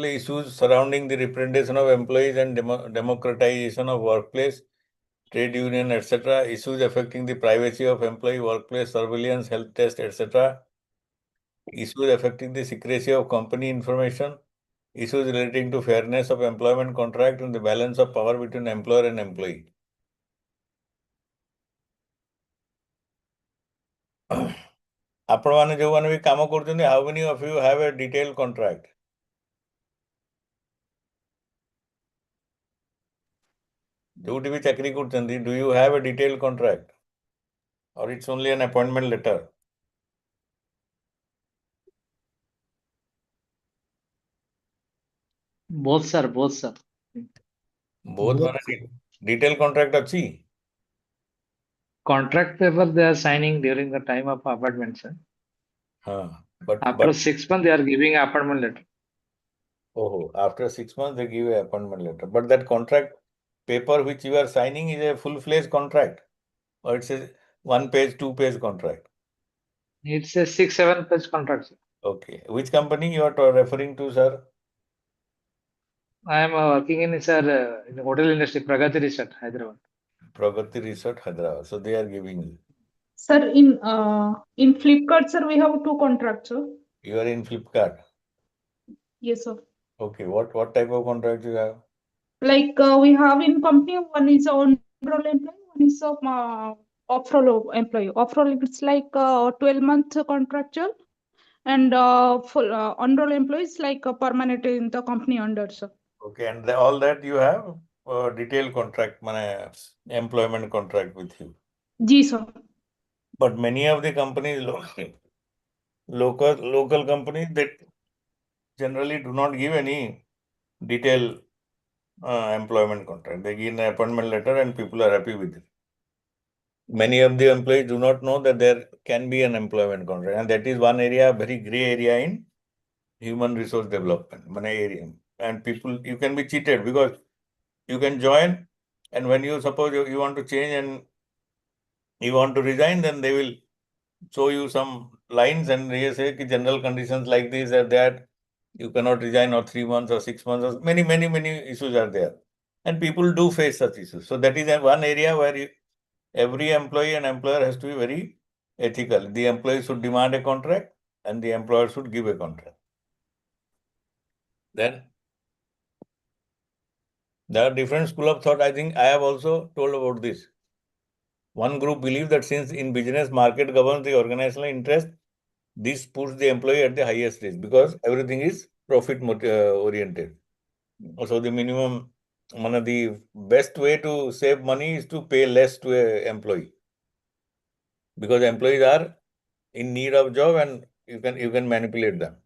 issues surrounding the representation of employees and democratization of workplace, trade union, etc. Issues affecting the privacy of employee, workplace surveillance, health test, etc. Issues affecting the secrecy of company information. Issues relating to fairness of employment contract and the balance of power between employer and employee. ଆପଣମାନେ ଯେଉଁମାନେ ବି କାମ କରୁଛନ୍ତି, how many of you have a detailed contract? ଯୋଉଠି ବି ଚାକିରି କରୁଛନ୍ତି, do you have a detailed contract or it's only an appointment letter? Both sir. Both ମାନେ detailed contract ଅଛି? Contract paper they are signing during the time of appointment, sir. But After 6 months they are giving appointment letter. After 6 months they give a appointment letter. But that contract paper which you are signing is a full-fledged contract, or it's a 1-page, 2-page contract? It's a 6-7 page contract, sir. Okay. Which company you are referring to, sir? I am working in the hotel industry, Pragati Resort, Hyderabad. Pragati Resort, Hyderabad. So they are giving you. Sir, in Flipkart, sir, we have 2 contracts, sir. You are in Flipkart? Yes, sir. Okay. What type of contract you have? Like we have in company, one is on-roll employee, one is off-roll employee. Off-roll, it's like 12-month contractual, and full on-roll employee is like a permanent in the company under, sir. Okay. And all that you have a detailed contract, employment contract with you? Yes, sir. But many of the companies, local companies, that generally do not give any detailed employment contract. They give an appointment letter and people are happy with it. Many of the employees do not know that there can be an employment contract, and that is one area, very gray area in human resource development area. And people, you can be cheated because you can join, and when you suppose you want to change and you want to resign, then they will show you some lines and they say general conditions like this or that, you cannot resign, or 3 months or 6 months, or many issues are there. And people do face such issues. So that is one area where every employee and employer has to be very ethical. The employee should demand a contract and the employer should give a contract. Then there are different school of thought. I think I have also told about this. One group believes that since in business market governs the organizational interest, this puts the employee at the highest risk because everything is profit oriented. So the minimum, one of the best way to save money is to pay less to an employee, because employees are in need of job and you can manipulate them.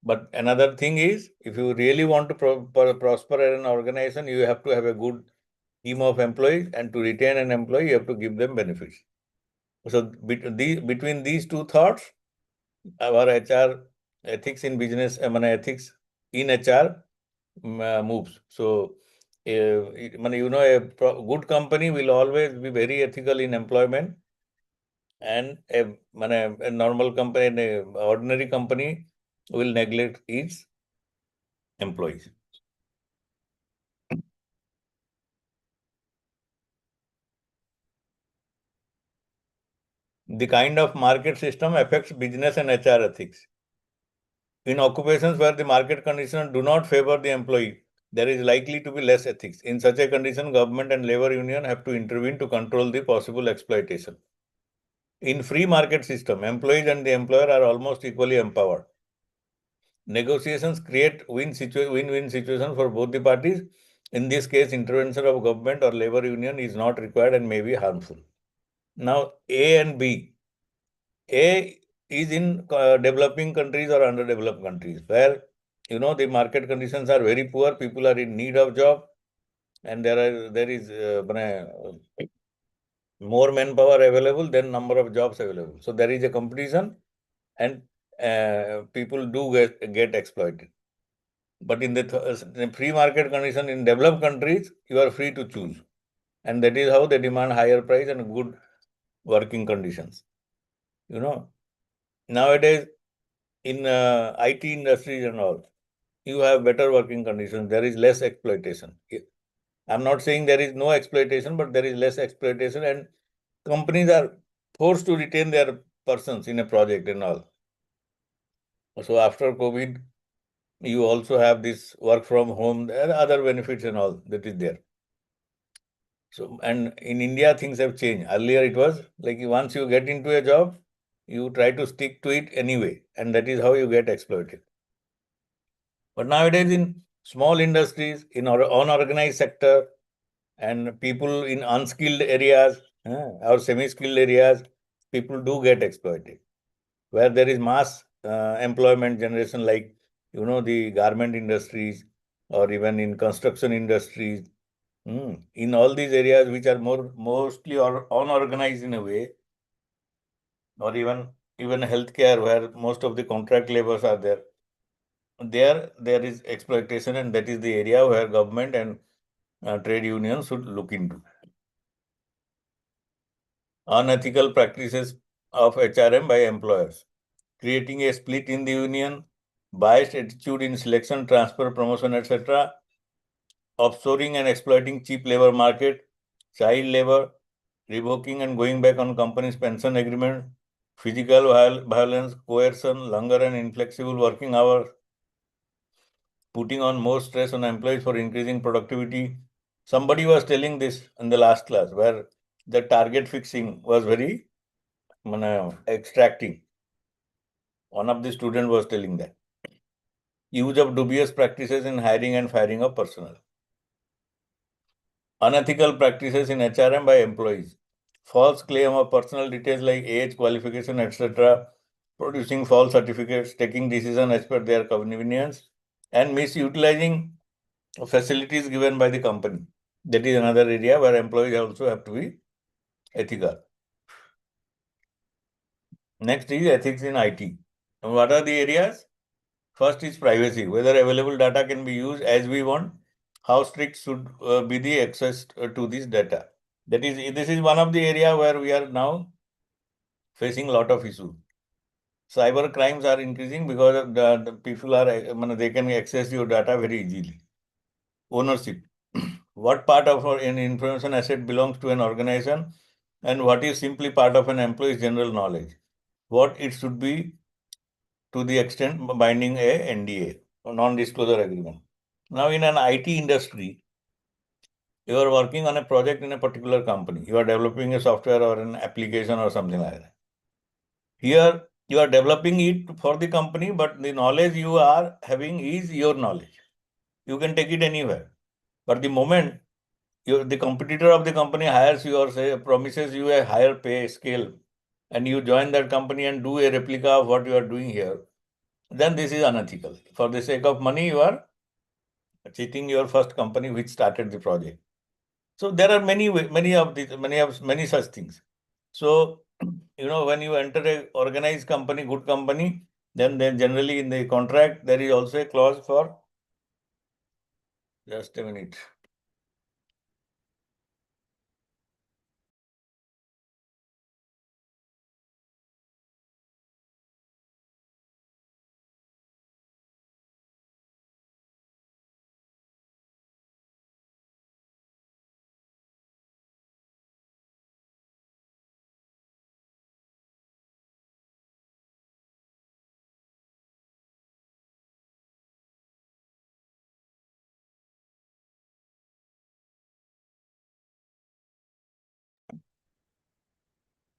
But another thing is, if you really want to prosper as an organization, you have to have a good team of employees, and to retain an employee, you have to give them benefits. So between these two thoughts, our HR ethics in business, ethics in HR moves. So, a good company will always be very ethical in employment, and a normal company, an ordinary company will neglect its employees. The kind of market system affects business and HR ethics. In occupations where the market conditions do not favor the employee, there is likely to be less ethics. In such a condition, government and labor union have to intervene to control the possible exploitation. In free market system, employees and the employer are almost equally empowered. Negotiations create win-win situation for both the parties. In this case, intervention of government or labor union is not required and may be harmful. Now, A and B. A is in developing countries or underdeveloped countries, where the market conditions are very poor, people are in need of job, and there is more manpower available than number of jobs available. So there is a competition, and people do get exploited. But in the free market condition in developed countries, you are free to choose, and that is how they demand higher price and good working conditions. Nowadays, in IT industries and all, you have better working conditions. There is less exploitation. I'm not saying there is no exploitation, but there is less exploitation, and companies are forced to retain their persons in a project and all. So after COVID, you also have this work from home, there are other benefits and all that is there. So, and in India, things have changed. Earlier, it was like once you get into a job, you try to stick to it anyway, and that is how you get exploited. But nowadays, in small industries, in our unorganized sector, and people in unskilled areas or semi-skilled areas, people do get exploited. Where there is mass employment generation, like the garment industries or even in construction industries, in all these areas which are mostly or unorganized in a way, or even healthcare where most of the contract laborers are there, there is exploitation, and that is the area where government and trade unions should look into. Unethical practices of HRM by employers, creating a split in the union, biased attitude in selection, transfer, promotion, etc., offshoring and exploiting cheap labor market, child labor, revoking and going back on company's pension agreement, physical violence, coercion, longer and inflexible working hours, putting on more stress on employees for increasing productivity. Somebody was telling this in the last class where the target fixing was very extracting. One of the students was telling that. Use of dubious practices in hiring and firing of personnel. Unethical practices in HRM by employees. False claim of personal details like age, qualification, etc., producing false certificates, taking decision as per their convenience, and misutilizing facilities given by the company. That is another area where employees also have to be ethical. Next is ethics in IT. And what are the areas? First is privacy, whether available data can be used as we want, how strict should be the access to this data. This is one of the area where we are now facing a lot of issues. Cyber crimes are increasing because the people are, they can access your data very easily. Ownership. What part of an information asset belongs to an organization and what is simply part of an employee's general knowledge. What it should be to the extent binding a NDA, non-disclosure agreement. Now, in an IT industry, you are working on a project in a particular company. You are developing a software or an application or something like that. Here, you are developing it for the company, but the knowledge you are having is your knowledge. You can take it anywhere. But the moment the competitor of the company hires you or promises you a higher pay scale, and you join that company and do a replica of what you are doing here, then this is unethical. For the sake of money, you are cheating your first company which started the project. So there are many such things. So when you enter a organized company, good company, then generally in the contract there is also a clause for just a minute.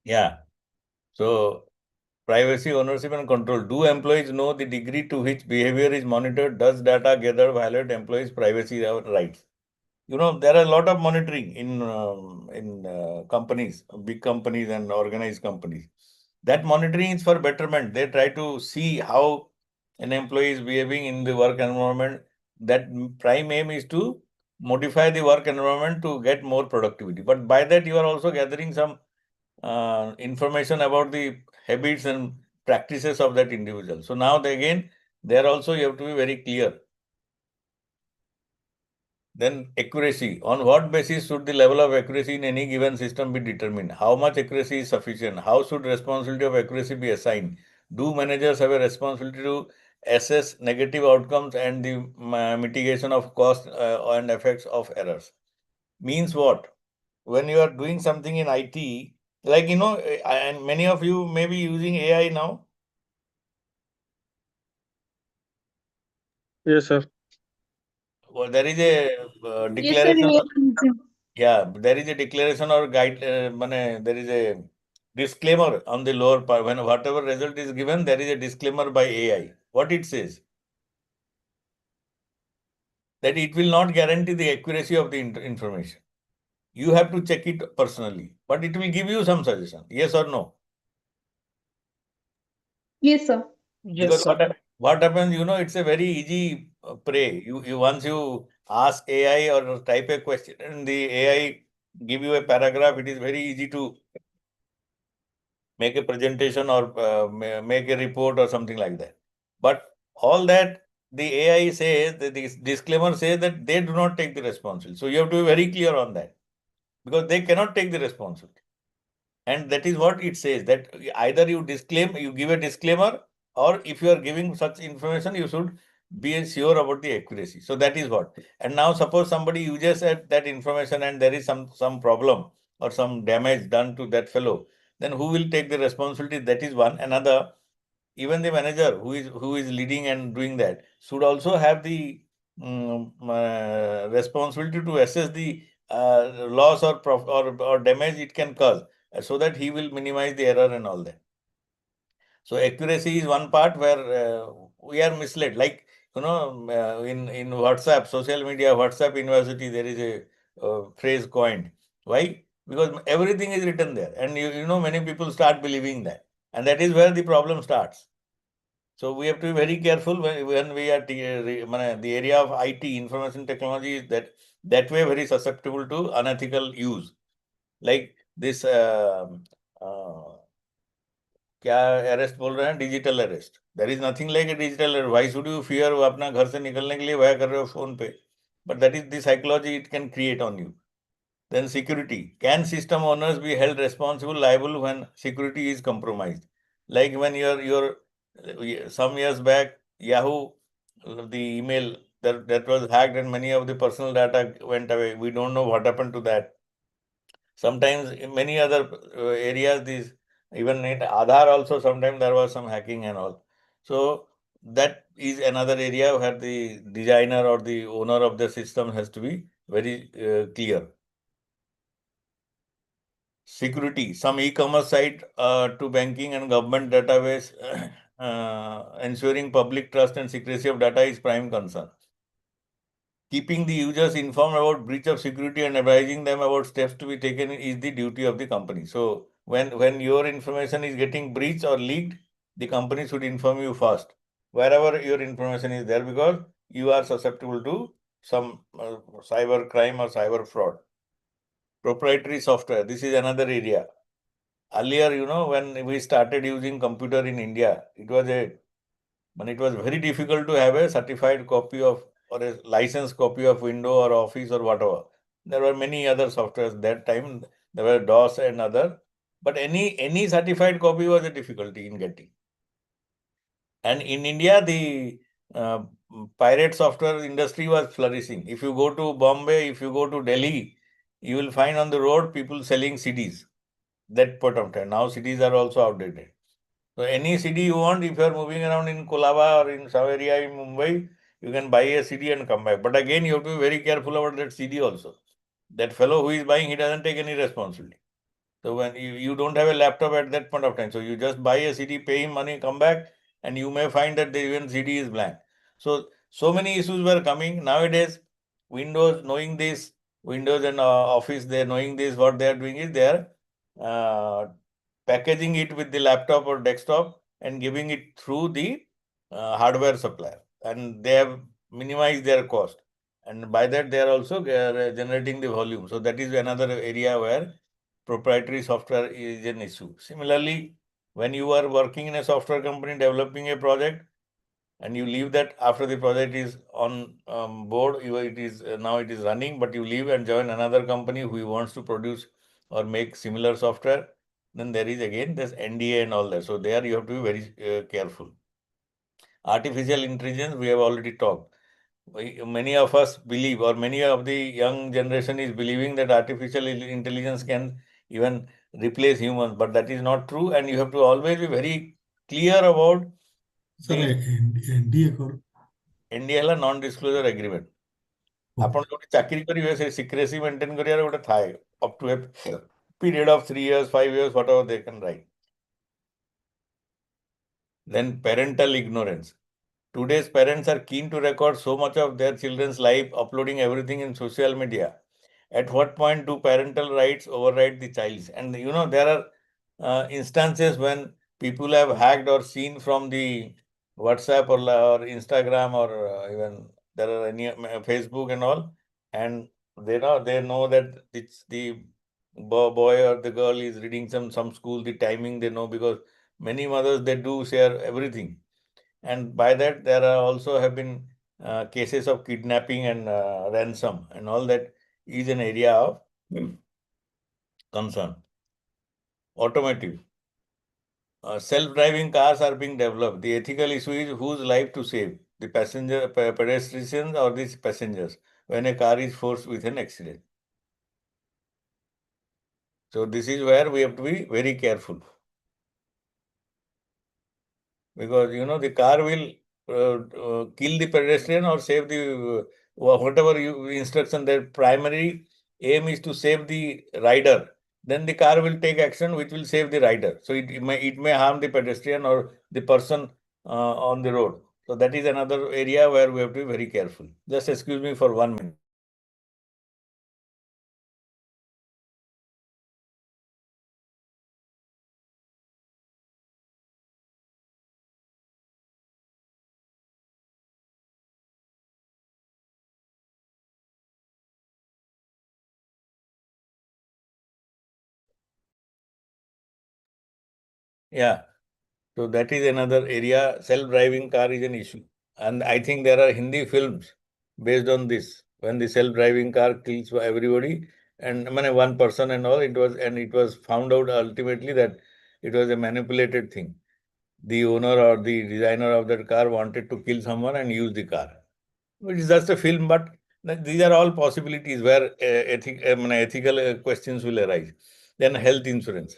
Yeah. So privacy, ownership, and control. Do employees know the degree to which behavior is monitored? Does data gathered violate employees' privacy rights? There are a lot of monitoring in companies, big companies and organized companies. That monitoring is for betterment. They try to see how an employee is behaving in the work environment. That prime aim is to modify the work environment to get more productivity. But by that, you are also gathering some information about the habits and practices of that individual. So now there also you have to be very clear. Then accuracy. On what basis should the level of accuracy in any given system be determined? How much accuracy is sufficient? How should responsibility of accuracy be assigned? Do managers have a responsibility to assess negative outcomes and the mitigation of cost and effects of errors? Means what? When you are doing something in IT, like, and many of you may be using AI now. Yes, sir. Well, there is a Yes, sir. declaration. Yeah, there is a declaration or guide. There is a disclaimer on the lower part. When whatever result is given, there is a disclaimer by AI. What it says? That it will not guarantee the accuracy of the information. You have to check it personally, but it will give you some suggestion. Yes or no? Yes, sir. Because Yes, sir. what happens, it's a very easy prey. You once you ask AI or type a question and the AI give you a paragraph, it is very easy to make a presentation or make a report or something like that. But all that the AI says, the disclaimer says that they do not take the responsibility. So you have to be very clear on that because they cannot take the responsibility. And that is what it says, that either you give a disclaimer, or if you are giving such information, you should be sure about the accuracy. So that is what. And now suppose somebody uses that information and there is some problem or some damage done to that fellow, then who will take the responsibility? That is one. Another, even the manager who is leading and doing that should also have the responsibility to assess the loss or damage it can cause, so that he will minimize the error and all that. So accuracy is one part where we are misled. Like, in WhatsApp, social media, WhatsApp University, there is a phrase coined. Why? Because everything is written there, and many people start believing that, and that is where the problem starts. So we have to be very careful when we are the area of IT, information technology, is that way very susceptible to unethical use. Like this, क्या arrest बोल रहे हैं, digital arrest. There is nothing like a digital arrest. Why should you fear? वो अपना घर से निकलने के लिए वह कर रहे हो फोन पे, but that is the psychology it can create on you. Then security. Can system owners be held liable when security is compromised? Like when some years back, Yahoo, the email that was hacked and many of the personal data went away. We don't know what happened to that. Sometimes in many other areas, even in Aadhaar also, sometimes there was some hacking and all. So that is another area where the designer or the owner of the system has to be very clear. Security. Some e-commerce site to banking and government database, ensuring public trust and secrecy of data is prime concern. Keeping the users informed about breach of security and advising them about steps to be taken is the duty of the company. So when your information is getting breached or leaked, the company should inform you first, wherever your information is there, because you are susceptible to some cyber crime or cyber fraud. Proprietary software. This is another area. Earlier, when we started using computer in India, it was very difficult to have a certified copy of or a licensed copy of Windows or Office or whatever. There were many other softwares that time. There were DOS and other, but any certified copy was a difficulty in getting. And in India, the pirate software industry was flourishing. If you go to Bombay, if you go to Delhi, you will find on the road people selling CDs. That point of time. Now CDs are also outdated. So any CD you want, if you are moving around in Kolaba or in some area in Mumbai, you can buy a CD and come back. But again, you have to be very careful about that CD also. That fellow who is buying, he doesn't take any responsibility. So when you don't have a laptop at that point of time, so you just buy a CD, pay him money, come back, and you may find that the even CD is blank. So many issues were coming. Nowadays, Windows knowing this, Windows and Office, they're knowing this, what they are doing is they are packaging it with the laptop or desktop and giving it through the hardware supplier, and they have minimized their cost, and by that they are also generating the volume. So that is another area where proprietary software is an issue. Similarly, when you are working in a software company developing a project and you leave that after the project is on board, now it is running, but you leave and join another company who wants to produce or make similar software, then there is again this NDA and all that. So there you have to be very careful. Artificial intelligence, we have already talked. Many of us believe, or many of the young generation is believing that artificial intelligence can even replace humans, but that is not true. And you have to always be very clear about Sir, the NDA kor NDA ହେଲା non-disclosure agreement. ଆପଣ ଯୋଉଠି ଚାକିରି କରିବେ ସେ secrecy maintain କରିବାର ଗୋଟେ ଥାଏ up to a period of 3 years, 5 years, whatever they can write. Then parental ignorance. Today's parents are keen to record so much of their children's life, uploading everything in social media. At what point do parental rights override the child's? And you know, there are instances when people have hacked or seen from the WhatsApp or Instagram or even there are any Facebook and all, and they know that it's the boy or the girl is reading some school, the timing they know, because many mothers they do share everything. And by that, there are also have been cases of kidnapping and ransom, and all that is an area of concern. Automotive. Self-driving cars are being developed. The ethical issue is whose life to save, the pedestrians or these passengers, when a car is forced with an accident. So this is where we have to be very careful. Because, you know, the car will kill the pedestrian or save the whatever instruction. Their primary aim is to save the rider. Then the car will take action which will save the rider. So it may harm the pedestrian or the person on the road. So that is another area where we have to be very careful. Just excuse me for 1 minute. Yeah. So that is another area. Self-driving car is an issue. And I think there are Hindi films based on this. When the self-driving car kills everybody and I mean, one person and all, it was found out ultimately that it was a manipulated thing. The owner or the designer of that car wanted to kill someone and use the car. It is just a film, but these are all possibilities where ethical questions will arise. Then health insurance.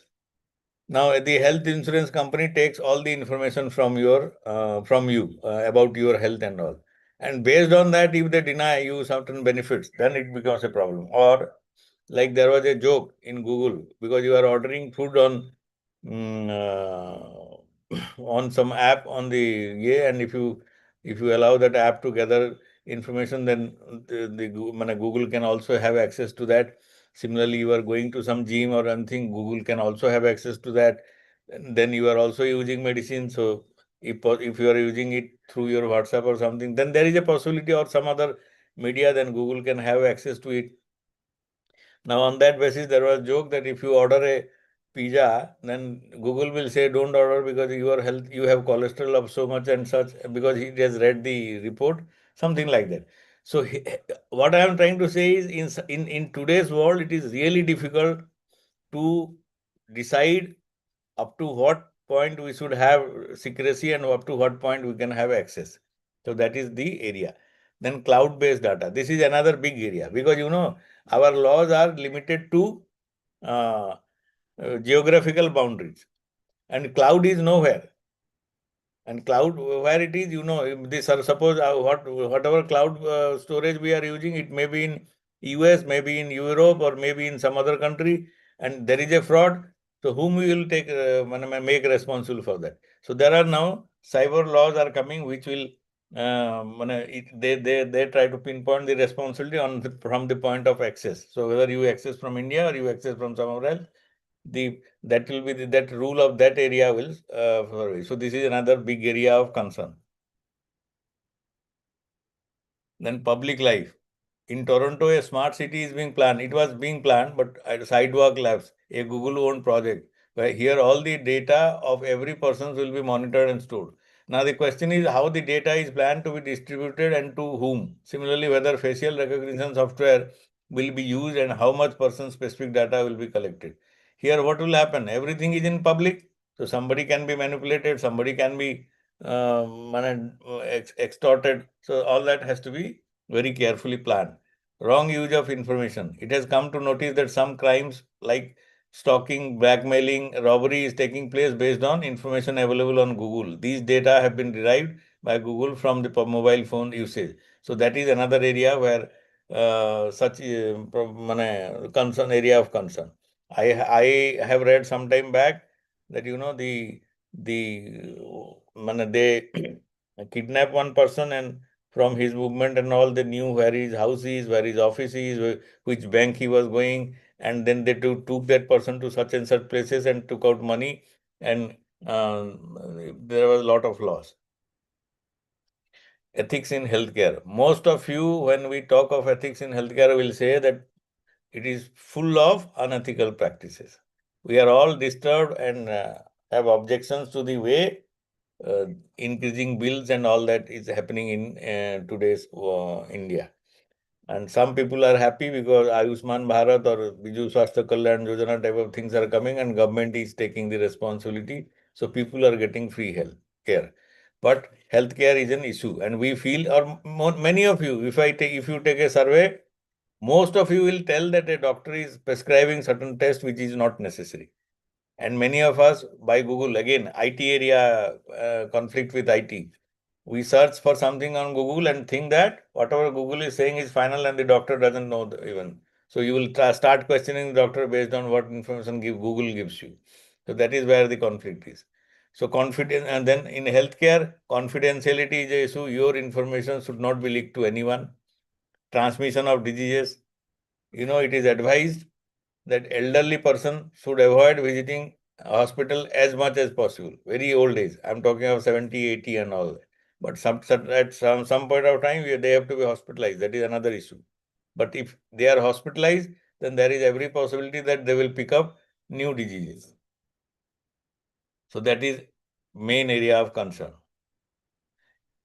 Now, the health insurance company takes all the information from you about your health and all. And based on that, if they deny you certain benefits, then it becomes a problem. Or like there was a joke in Google because you are ordering food on some app on the and if you allow that app to gather information, then Google can also have access to that. Similarly, you are going to some gym or anything, Google can also have access to that. And then you are also using medicine. So if you are using it through your WhatsApp or something, then there is a possibility or some other media, then Google can have access to it. Now, on that basis, there was a joke that if you order a pizza, then Google will say, don't order because your health, you have cholesterol of so much and such, because he has read the report, something like that. So what I am trying to say is in today's world, it is really difficult to decide up to what point we should have secrecy and up to what point we can have access. So that is the area. Then cloud-based data. This is another big area because, you know, our laws are limited to geographical boundaries, and cloud is nowhere. And cloud, where it is, you know, this suppose whatever cloud storage we are using, it may be in US, maybe in Europe, or maybe in some other country, and there is a fraud. So whom we will take make responsible for that? So there are now cyber laws are coming, which will they try to pinpoint the responsibility from the point of access. So whether you access from India or you access from somewhere else, that will be that rule of that area will so this is another big area of concern. Then public life. In Toronto, a smart city is being planned. It was being planned, but at Sidewalk Labs, a Google-owned project, where here all the data of every person will be monitored and stored. Now the question is how the data is planned to be distributed and to whom. Similarly, whether facial recognition software will be used and how much person-specific data will be collected. Here, what will happen? Everything is in public. So somebody can be manipulated, somebody can be extorted. So all that has to be very carefully planned. Wrong use of information. It has come to notice that some crimes like stalking, blackmailing, robbery is taking place based on information available on Google. These data have been derived by Google from the mobile phone usage. So that is another area where such concern, area of concern. I have read some time back that they kidnap one person, and from his movement and all, they knew where his house is, where his office is, which bank he was going, and then they took that person to such and such places and took out money, and there was a lot of loss. Ethics in healthcare. Most of you, when we talk of ethics in healthcare, will say that it is full of unethical practices. We are all disturbed and have objections to the way increasing bills and all that is happening in today's India. And some people are happy because Ayushman Bharat or Biju Swasthya Kalyan Yojana type of things are coming and government is taking the responsibility. So people are getting free health care. But healthcare is an issue, and we feel, or many of you, if you take a survey, most of you will tell that a doctor is prescribing certain test which is not necessary. And many of us, by Google, again, IT area, conflict with IT. We search for something on Google and think that whatever Google is saying is final and the doctor doesn't know even. So you will start questioning the doctor based on what information Google gives you. So that is where the conflict is. So confidence, and then in healthcare, confidentiality is a issue. Your information should not be leaked to anyone. Transmission of diseases. It is advised that elderly person should avoid visiting hospital as much as possible. Very old age. I'm talking of 70, 80 and all that. But at some point of time, they have to be hospitalized. That is another issue. But if they are hospitalized, then there is every possibility that they will pick up new diseases. So that is main area of concern.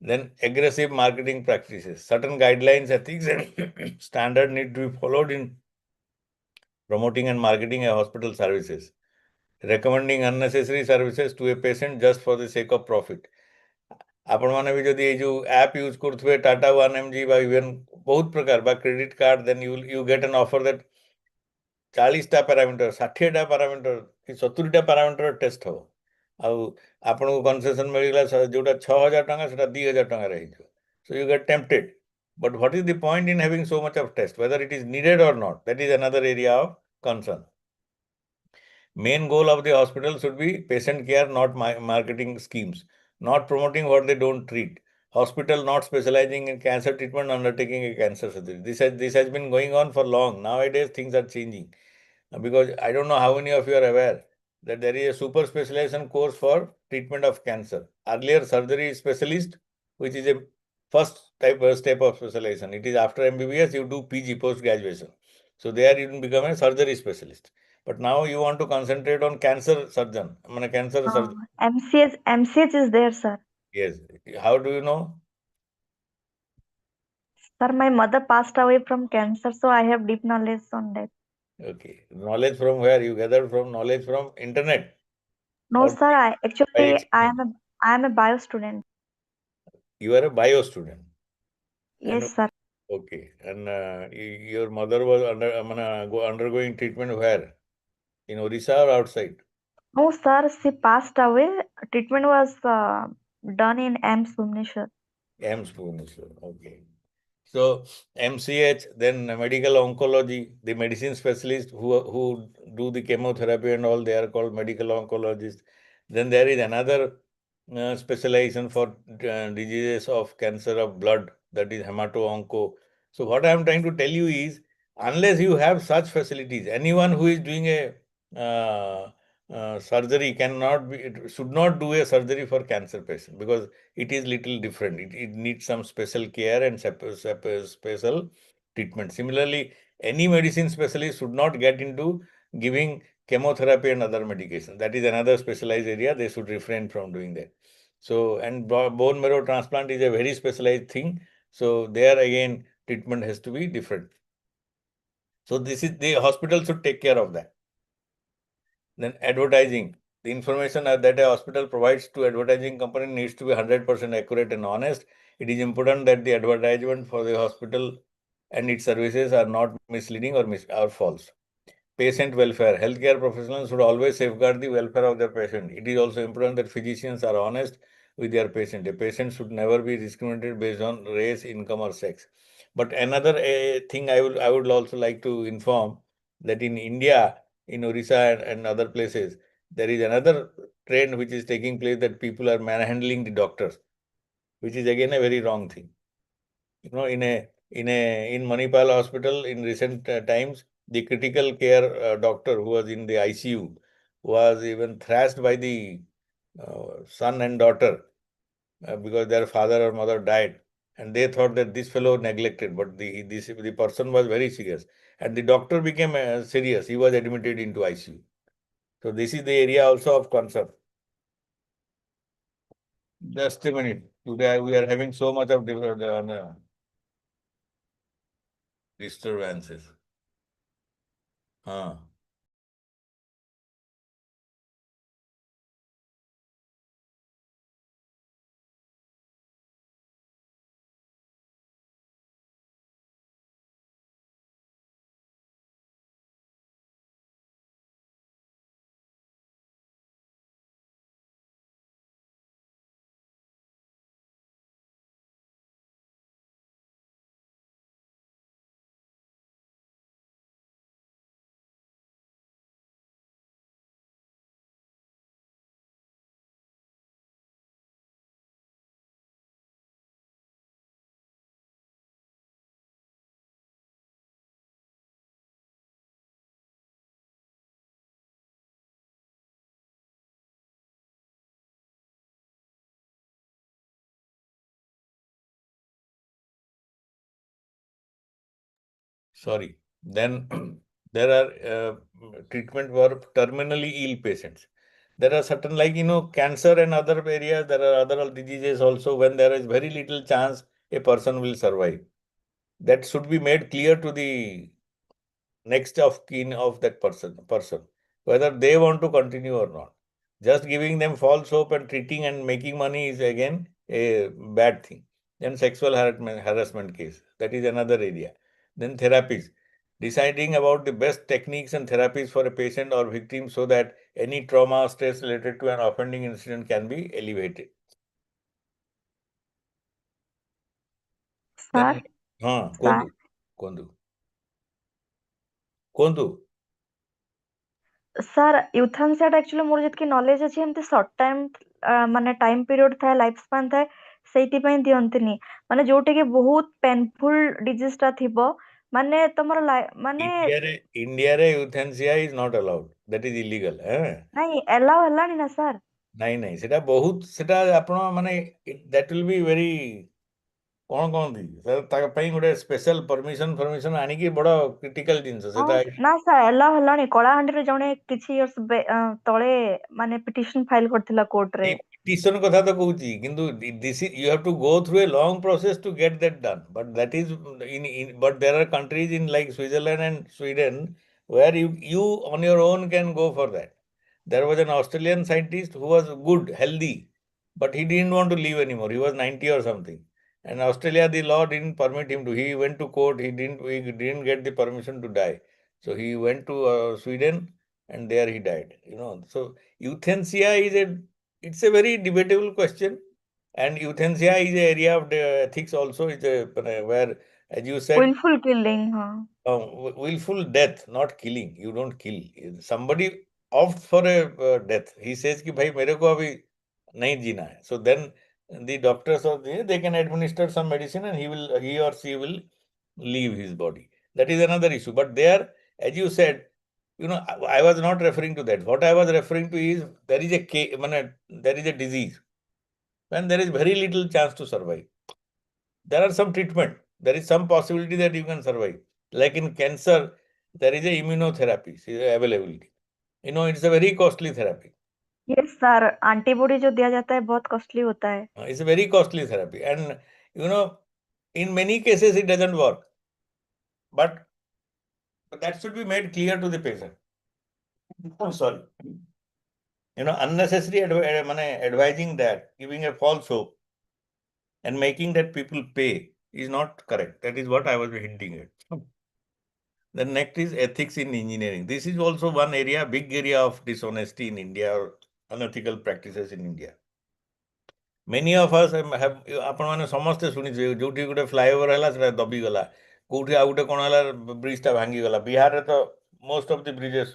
Then aggressive marketing practices. Certain guidelines, ethics, and standard need to be followed in promoting and marketing a hospital services. Recommending unnecessary services to a patient just for the sake of profit. आपण माने भी जदि जो app use करथुवे Tata 1mg बा even बहुत प्रकार बा credit card, then you get an offer that 40टा पैरामीटर 60टा पैरामीटर कि 70टा पैरामीटर टेस्ट हो आउ आपन को कंसेशन मिलला जोटा 6000 टका सेटा 2000 टका रही जो. So you get tempted. But what is the point in having so much of test, whether it is needed or not? That is another area of concern. Main goal of the hospital should be patient care, not marketing schemes. Not promoting what they don't treat. Hospital not specializing in cancer treatment, undertaking a cancer surgery. This has been going on for long. Nowadays, things are changing. Because I don't know how many of you are aware that there is a super specialization course for treatment of cancer. Earlier, surgery specialist, which is a first step of specialization. It is after MBBS, you do PG, post-graduation. So there you become a surgery specialist. But now you want to concentrate on cancer surgeon. I mean, cancer surgeon. MCH is there, sir. Yes. How do you know? Sir, my mother passed away from cancer, so I have deep knowledge on that. Okay. Knowledge from where? You gathered from knowledge from internet? No, Or sir, I experience? am a bio student. You are a bio student. Yes, And sir. okay. And your mother was undergoing treatment where? In Odisha or outside? No, sir, she passed away. Treatment was done in AIMS Bhubaneswar. AIMS Bhubaneswar. Okay. So MCH, then medical oncology, the medicine specialists who do the chemotherapy and all, they are called medical oncologists. Then there is another specialization for diseases of cancer of blood, that is hemato-onco. So what I am trying to tell you is, unless you have such facilities, anyone who is doing a surgery should not do a surgery for cancer patient, because it is little different. It needs some special care and special treatment. Similarly, any medicine specialist should not get into giving chemotherapy and other medication. That is another specialized area. They should refrain from doing that. So, and bone marrow transplant is a very specialized thing. So there again, treatment has to be different. So this is, the hospital should take care of that. Then advertising. The information that a hospital provides to advertising company needs to be 100% accurate and honest. It is important that the advertisement for the hospital and its services are not misleading or false. Patient welfare. Healthcare professionals should always safeguard the welfare of their patient. It is also important that physicians are honest with their patient. A patient should never be discriminated based on race, income, or sex. But another thing I would also like to inform that in India, in Orissa and other places, there is another trend which is taking place that people are manhandling the doctors, which is again a very wrong thing. You know, in Manipal Hospital in recent times, the critical care doctor who was in the ICU was even thrashed by the son and daughter because their father or mother died, and they thought that this fellow neglected, but the person was very serious, and the doctor became serious. He was admitted into ICU. So this is the area also of concern. Just a minute. Today we are having so much of disturbances. Sorry. Then there are treatment for terminally ill patients. There are certain, like, cancer and other areas, there are other diseases also when there is very little chance a person will survive. That should be made clear to the next of kin of that person, whether they want to continue or not. Just giving them false hope and treating and making money is again a bad thing. Then sexual harassment case, that is another area. Then therapies, deciding about the best techniques and therapies for a patient or victim so that any trauma or stress related to an offending incident can be alleviated. Sir, Kondu. sir, euthanasia actually ମୋର ଯେତିକି knowledge ଅଛି ଏମିତି short time ମାନେ time period ଥାଏ, life span ଥାଏ, ସେଇଥିପାଇଁ ଦିଅନ୍ତିନି। ମାନେ ଯୋଉଟା କି ବହୁତ painful disease ଟା ଥିବ, ମାନେ ତମର ମାନେ ଇଣ୍ଡିଆରେ euthanasia is not allowed. That is illegal. ନାଇଁ allow ହେଲାଣି ନା sir? ନାଇଁ ସେଟା ବହୁତ, ସେଟା ଆପଣ ମାନେ that will be very କଣ କହନ୍ତି ତା ପାଇଁ ଗୋଟେ ସ୍ପେଶାଲ ପରମିଶନ ଆଣିକି ବଡ କ୍ରିଟିକାଲ ଜିନିଷ ସେଟା। ନା ସାର୍ allow ହେଲାଣି। କଳାହାଣ୍ଡିରେ ଜଣେ କିଛି years ତଳେ ମାନେ ପିଟିସନ ଫାଇଲ କରିଥିଲା କୋର୍ଟରେ। ପିଟିସନ କଥା ତ କହୁଛି, କିନ୍ତୁ this is, you have to go through a long process to get that done, but that is but there are countries in like Switzerland and Sweden where you on your own can go for that. There was an Australian scientist who was good, healthy, but he didn't want to live anymore. He was 90 or something. And Australia, the law didn't permit him to. He went to court. He didn't get the permission to die. So he went to Sweden, and there he died. So euthanasia it's a very debatable question, and euthanasia is an area of the ethics also. It's where, as you said, willful killing. willful death, not killing. You don't kill. Somebody opts for a death. He says कि भाई मेरे को अभी नहीं जीना है. So then the doctors or they can administer some medicine and he or she will leave his body. That is another issue. But there, as you said, I was not referring to that. What I was referring to is there is a disease when there is very little chance to survive. There are some treatment. There is some possibility that you can survive. Like in cancer, there is a immunotherapy availability. It's a very costly therapy. Yes sir, antibody जो दिया जाता है बहुत costly होता है. It's a very costly therapy, and in many cases it doesn't work. But that should be made clear to the patient. sorry, unnecessary advising that, giving a false hope and making that people pay is not correct. That is what I was hinting at. The next is ethics in engineering. This is also one area, big area of dishonesty in India or unethical practices in India. Many of us have ଆପଣମାନେ ସମସ୍ତେ ଶୁଣିଥିବେ ଯୋଉଠି ଗୋଟେ flyover ହେଲା ସେଟା ଦବିଗଲା, କୋଉଠି ଆଉ ଗୋଟେ କ'ଣ ହେଲା ବ୍ରିଜଟା ଭାଙ୍ଗିଗଲା। ବିହାରରେ ତ most of the bridges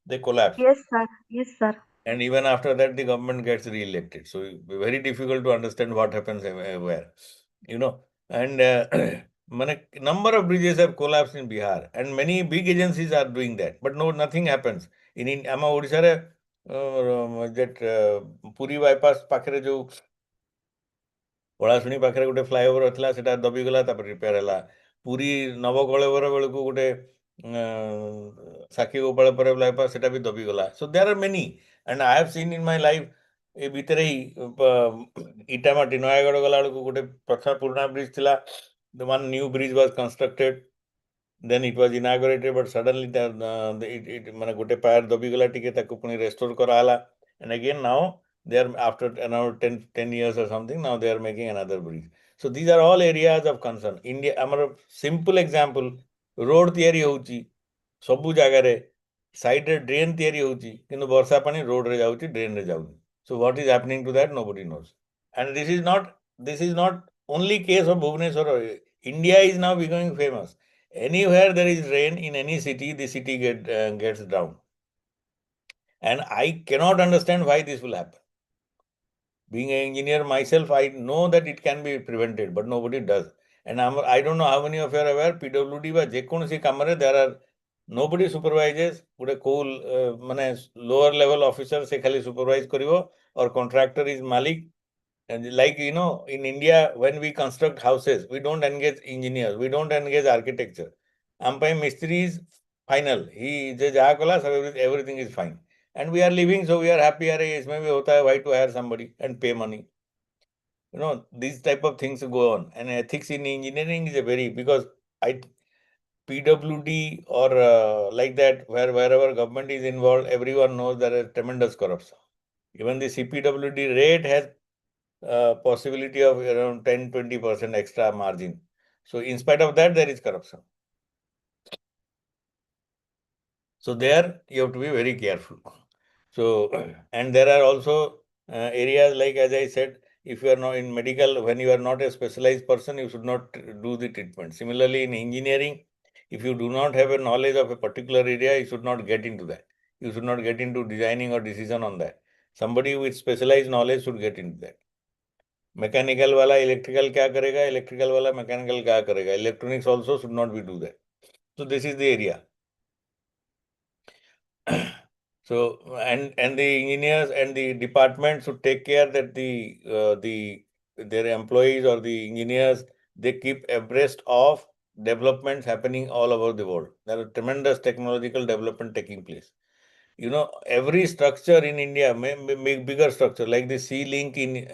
they collapse. Yes, sir. Yes, sir. And even after that, the government gets re-elected. So very difficult to understand what happens where, And number of bridges have collapsed in Bihar, and many big agencies are doing that, but no, nothing happens. In Odisha, that Puri bypass ପାଖରେ ଯୋଉ ପଳାଶୁଣୀ ପାଖରେ ଗୋଟେ flyover ଥିଲା ସେଟା ଦବିଗଲା, ତାପରେ repair ହେଲା। ପୁରୀ ନବକଳେବର ବେଳକୁ ଗୋଟେ ସାକ୍ଷୀ ଗୋପାଳ ପରେ ବାଇପାସ୍ ସେଟା ବି ଦବିଗଲା। So there are many, and I have seen in my life ଏ ଭିତରେ ହିଁ ଇଟାମାଟି ନୟାଗଡ଼ ଗଲା ବେଳକୁ ଗୋଟେ ପ୍ରଥମେ ପୁରୁଣା ବ୍ରିଜ ଥିଲା, the one new bridge was constructed, then it was inaugurated, but suddenly ମାନେ ଗୋଟେ ପାୟାର ଦବିଗଲା ଟିକେ, ତାକୁ ପୁଣି ରେଷ୍ଟୋର କରାହେଲା, and again now they are after around 10 years or something, now they are making another bridge. So these are all areas of concern. India, ଆମର simple example, road ତିଆରି ହଉଛି ସବୁ ଜାଗାରେ, ସାଇଡରେ ଡ୍ରେନ୍ ତିଆରି ହଉଛି, କିନ୍ତୁ ବର୍ଷା ପାଣି ରୋଡରେ ଯାଉଛି, ଡ୍ରେନରେ ଯାଉନି। So what is happening to that, nobody knows. And this is not only case of Bhubaneswar. India is now becoming famous. Anywhere there is rain in any city, the city gets drowned. And I cannot understand why this will happen. Being an engineer myself, I know that it can be prevented, but nobody does. And I don't know how many of you are aware, PWD বা যেকোনসি কামরে there are nobody supervises, ଗୋଟେ cool মানে lower level officer se khali supervise karibo, or contractor is malik. And like in India, when we construct houses, we don't engage engineers, we don't engage architecture. Am pai mistri is final, he je jaha kala everything is fine, and we are living, so we are happy. Are isme bhi hota hai, why to hire somebody and pay money? These type of things go on. And ethics in engineering is a very, because PWD or like that, wherever government is involved, everyone knows there is tremendous corruption. Even the CPWD rate has possibility of around 10-20% extra margin. So in spite of that, there is corruption. So there you have to be very careful. So, and there are also areas like, as I said, if you are not in medical, when you are not a specialized person, you should not do the treatment. Similarly, in engineering, if you do not have a knowledge of a particular area, you should not get into that. You should not get into designing or decision on that. Somebody with specialized knowledge should get into that. Mechanical wala electrical kya karega, electrical wala mechanical kya karega. Electronics also should not be do that. So this is the area. So and the engineers and the department should take care that their employees or the engineers, they keep abreast of developments happening all over the world. There are tremendous technological development taking place. Every structure in India, bigger structure like the sea link in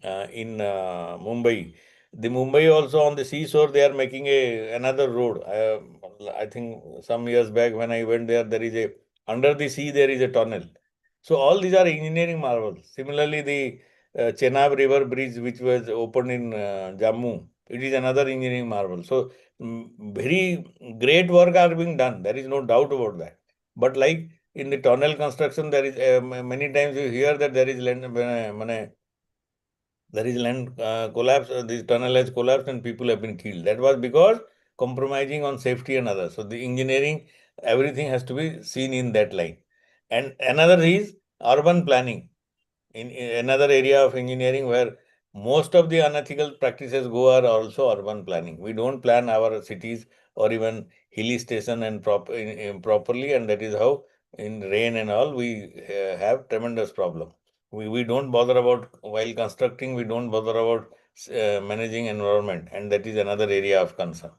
Mumbai. The Mumbai also, on the seashore, they are making another road. I think some years back when I went there, there is under the sea there is a tunnel. So all these are engineering marvels. Similarly, the Chenab River Bridge, which was opened in Jammu, it is another engineering marvel. So very great work are being done. There is no doubt about that. But like in the tunnel construction, there is many times you hear that there is land collapse, this tunnel has collapsed and people have been killed. That was because compromising on safety and others. So the engineering, everything has to be seen in that line. And another is urban planning. In another area of engineering where most of the unethical practices go are also urban planning. We don't plan our cities or even hilly station and properly, and that is how in rain and all we have tremendous problem. We don't bother about, while constructing, we don't bother about managing environment, and that is another area of concern.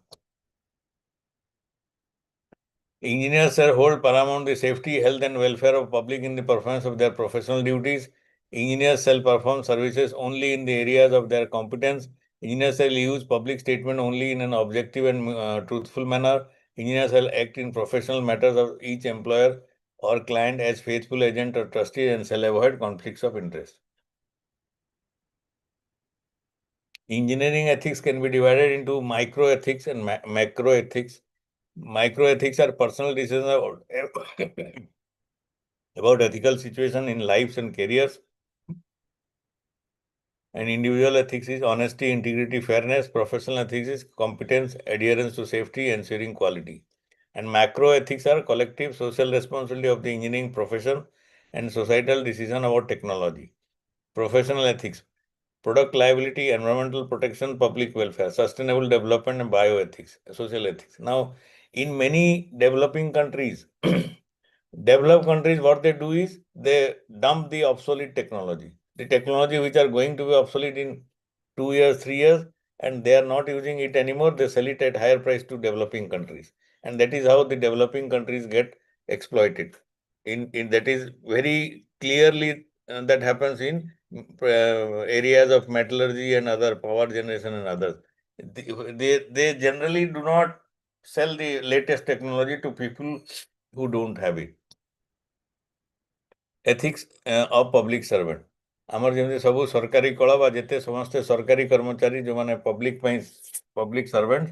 Engineers hold paramount the safety, health and welfare of public in the performance of their professional duties. Engineers shall perform services only in the areas of their competence. Engineers shall use public statement only in an objective and truthful manner. Engineers shall act in professional matters of each employer or client as faithful agent or trustee and shall avoid conflicts of interest. Engineering ethics can be divided into micro ethics and macro ethics. Micro ethics are personal decisions about ethical situation in lives and careers. And individual ethics is honesty, integrity, fairness. Professional ethics is competence, adherence to safety, ensuring quality. And macro ethics are collective social responsibility of the engineering profession and societal decision about technology. Professional ethics, product liability, environmental protection, public welfare, sustainable development, and bioethics, social ethics. Now, in many developing countries, what they do is they dump the obsolete technology. The technology which are going to be obsolete in 2 years, 3 years, and they are not using it anymore, they sell it at higher price to developing countries. And that is how the developing countries get exploited. In that is very clearly that happens in areas of metallurgy and other power generation and others. They generally do not sell the latest technology to people who don't have it. Ethics of public servant. ଆମର ଯେମିତି ସବୁ ସରକାରୀ କଳ ବା ଯେତେ ସମସ୍ତେ ସରକାରୀ କର୍ମଚାରୀ ଯେଉଁମାନେ public servants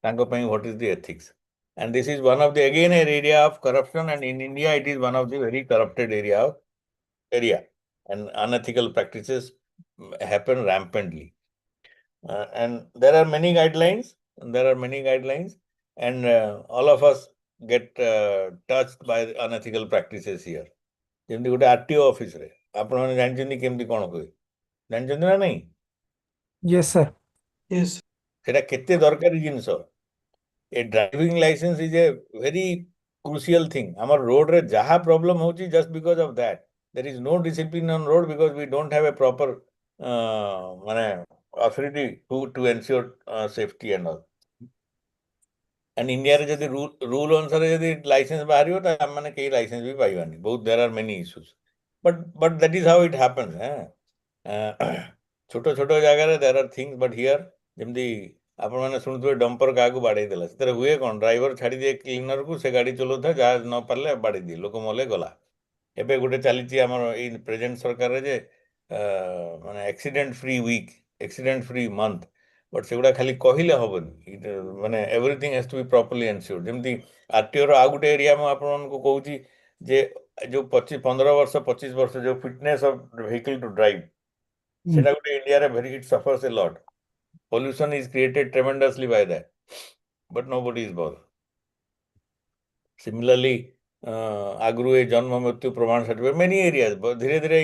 ତାଙ୍କ ପାଇଁ what is the ethics, and this is one of the again an area of corruption, and in India it is one of the very corrupted area and unethical practices happen rampantly, and there are many guidelines and all of us get touched by unethical practices here. ଯେମିତି ଗୋଟେ RTO ଅଫିସରେ ଆପଣମାନେ ଜାଣିଛନ୍ତି କେମିତି କ'ଣ ହୁଏ, ଜାଣିଛନ୍ତି ନା ନାହିଁ? Yes, sir. Yes. ସେଟା କେତେ ଦରକାରୀ ଜିନିଷ. A driving licence is a very crucial thing. ଆମର ରୋଡରେ ଯାହା ପ୍ରୋବ୍ଲେମ ହେଉଛି just because of that. There is no discipline on road because we don't have a proper ମାନେ authority to ensure safety and all. And ଇଣ୍ଡିଆରେ ଯଦି rule ଅନୁସାରେ ଯଦି licence ବାହାରିବ ତାହେଲେ ଆମମାନେ କେହି ଲାଇସେନ୍ସ ବି ପାଇବାନି. ବହୁତ there are many issues. But that is how it happens. ଛୋଟ ଛୋଟ ଜାଗାରେ there are things, but here ଯେମିତି ଆପଣମାନେ ଶୁଣୁଥିବେ ଡମ୍ପର କାହାକୁ ବାଡ଼େଇ ଦେଲା, ସେଥିରେ ହୁଏ କ'ଣ, ଡ୍ରାଇଭର ଛାଡ଼ିଦିଏ କ୍ଲିନରକୁ, ସେ ଗାଡ଼ି ଚଲାଉଥାଏ, ଯାହା ନ ପାରିଲେ ବାଡ଼େଇ ଦିଏ, ଲୋକ ମଲେ ଗଲା. ଏବେ ଗୋଟେ ଚାଲିଛି ଆମର ଏଇ ପ୍ରେଜେଣ୍ଟ ସରକାରରେ ଯେ ମାନେ accident free week, accident free month, but ସେଗୁଡ଼ା ଖାଲି କହିଲେ ହେବନି, ମାନେ everything has to be properly ensured. ଯେମିତି RTOର ଆଉ ଗୋଟେ ଏରିଆ ମୁଁ ଆପଣମାନଙ୍କୁ କହୁଛି ଯେ ଯେଉଁ 15 ବର୍ଷ 25 ବର୍ଷ ଯେଉଁ fitness of vehicle to drive, ସେଟା ଗୋଟେ ଇଣ୍ଡିଆରେ very it suffers a lot. Pollution is created tremendously by that, but nobody is bothered. Similarly, ଆଗରୁ ଏ ଜନ୍ମ ମୃତ୍ୟୁ ପ୍ରମାଣ ସାର୍ଟିଫିକେଟ୍ many areas ଧୀରେ ଧୀରେ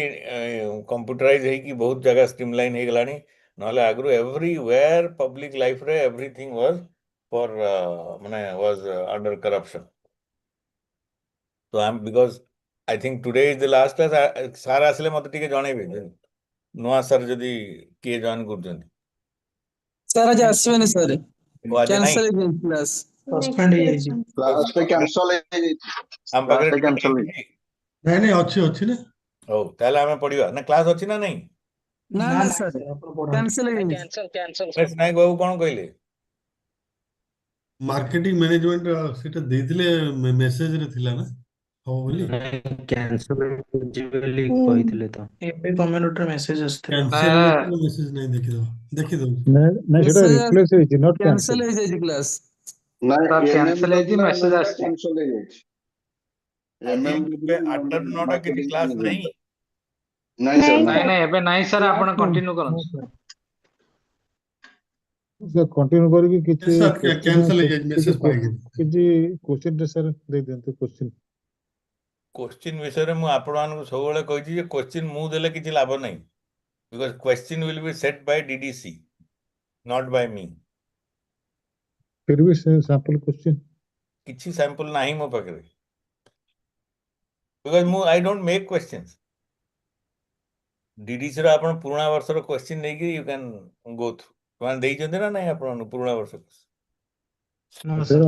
କମ୍ପ୍ୟୁଟରାଇଜ ହେଇକି ବହୁତ ଜାଗା ଷ୍ଟ୍ରିମଲାଇନ୍ ହେଇଗଲାଣି. ନହେଲେ ଆଗରୁ everywhere public ଲାଇଫରେ everything was for ମାନେ was under corruption. So because I think today is the last class. Sir ଆସିଲେ ମତେ ଟିକେ ଜଣେଇବେ ନୂଆ ସାର୍ ଯଦି କିଏ ଜଏନ୍ କରୁଛନ୍ତି. Sir, ଆଜି ଆସିବେନି sir. ଆଜି ନାହିଁ, Cancel ହେଇଯାଇଛି class. Suspend ହେଇଯାଇଛି. କ୍ଲାସଟା କ୍ୟାନସଲ ହେଇଯାଇଛି। ଆମ ପାଖରେ କ୍ଲାସଟା କ୍ୟାନସଲ ଟିକେ ହେଇଯାଇଛି। ନାଇଁ ଅଛି ନା। ହଉ ତାହେଲେ ଆମେ ପଢିବା ନା, କ୍ଲାସ ଅଛି ନା ନାହିଁ? ନା ନା sir, cancel ହେଇଯାଇଛି. ନାୟକ ବାବୁ କ'ଣ କହିଲେ? ମାର୍କେଟିଂ ମ୍ୟାନେଜମେଣ୍ଟ ସେଟା ଦେଇଥିଲେ, ମେସେଜରେ ଥିଲା ନା ହବ ବୋଲି। କ୍ୟାନସଲ ହେଇଯିବ ବୋଲି କହିଥିଲେ ତ। ଏବେ କମ୍ୟୁନିଟିରେ ମେସେଜ ଆସିଥିଲା। କ୍ୟାନସଲ ମେସେଜ ନାହିଁ, ଦେଖିଦଉ। ନାଇଁ ସେଟା ରିପ୍ଲେସ୍ ହେଇଛି, ନଟ୍ Cancel କ୍ୟାନସଲ। ହେଇଯାଇଛି class. ନାଇଁ କ୍ୟାନସଲ ହେଇଛି, ମେସେଜ ଆସିଛି। କ୍ୟାନସଲ ହେଇଯାଇଛି। ଆଜି ଏବେ 8ଟା ରୁ 9ଟା କିଛି କ୍ଲାସ ନାହିଁ? ନାଇଁ ସାର୍, ନାଇଁ ନାଇଁ ଏବେ ନାହିଁ ସାର୍, ଆପଣ କଣ୍ଟିନ୍ୟୁ କରନ୍ତୁ। କଣ୍ଟିନ୍ୟୁ କରିକି କିଛି କ୍ୟାନସଲ ହେଇଯାଇଛି, ମେସେଜ ପାଇକି। କିଛି କ୍ୱେଶ୍ଚିନ୍ ସାର୍ ଦେଇଦିଅନ୍ତୁ। କୋଶ୍ଚିନ୍ ବିଷୟରେ ମୁଁ ଆପଣମାନଙ୍କୁ ସବୁବେଳେ କହିଛି ଯେ କୋଶ୍ଚିନ୍ ମୁଁ ଦେଲେ କିଛି ଲାଭ ନାହିଁ, because question will be set Bai DDC, not Bai ମି। ଫିର୍ ବି ସାମ୍ପଲ୍ କ୍ୱେଶ୍ଚିନ୍ କିଛି ସାମ୍ପଲ୍ ନାହିଁ ମୋ ପାଖରେ, because I don't make questions. DDCର ଆପଣ ପୁରୁଣା ବର୍ଷର କ୍ୱେଶ୍ଚିନ୍ ନେଇକି ୟୁ କ୍ୟାନ୍ ଗୋ ଥ୍ରୁ। ସେମାନେ ଦେଇଛନ୍ତି ନା ନାହିଁ ଆପଣଙ୍କୁ ପୁରୁଣା ବର୍ଷ?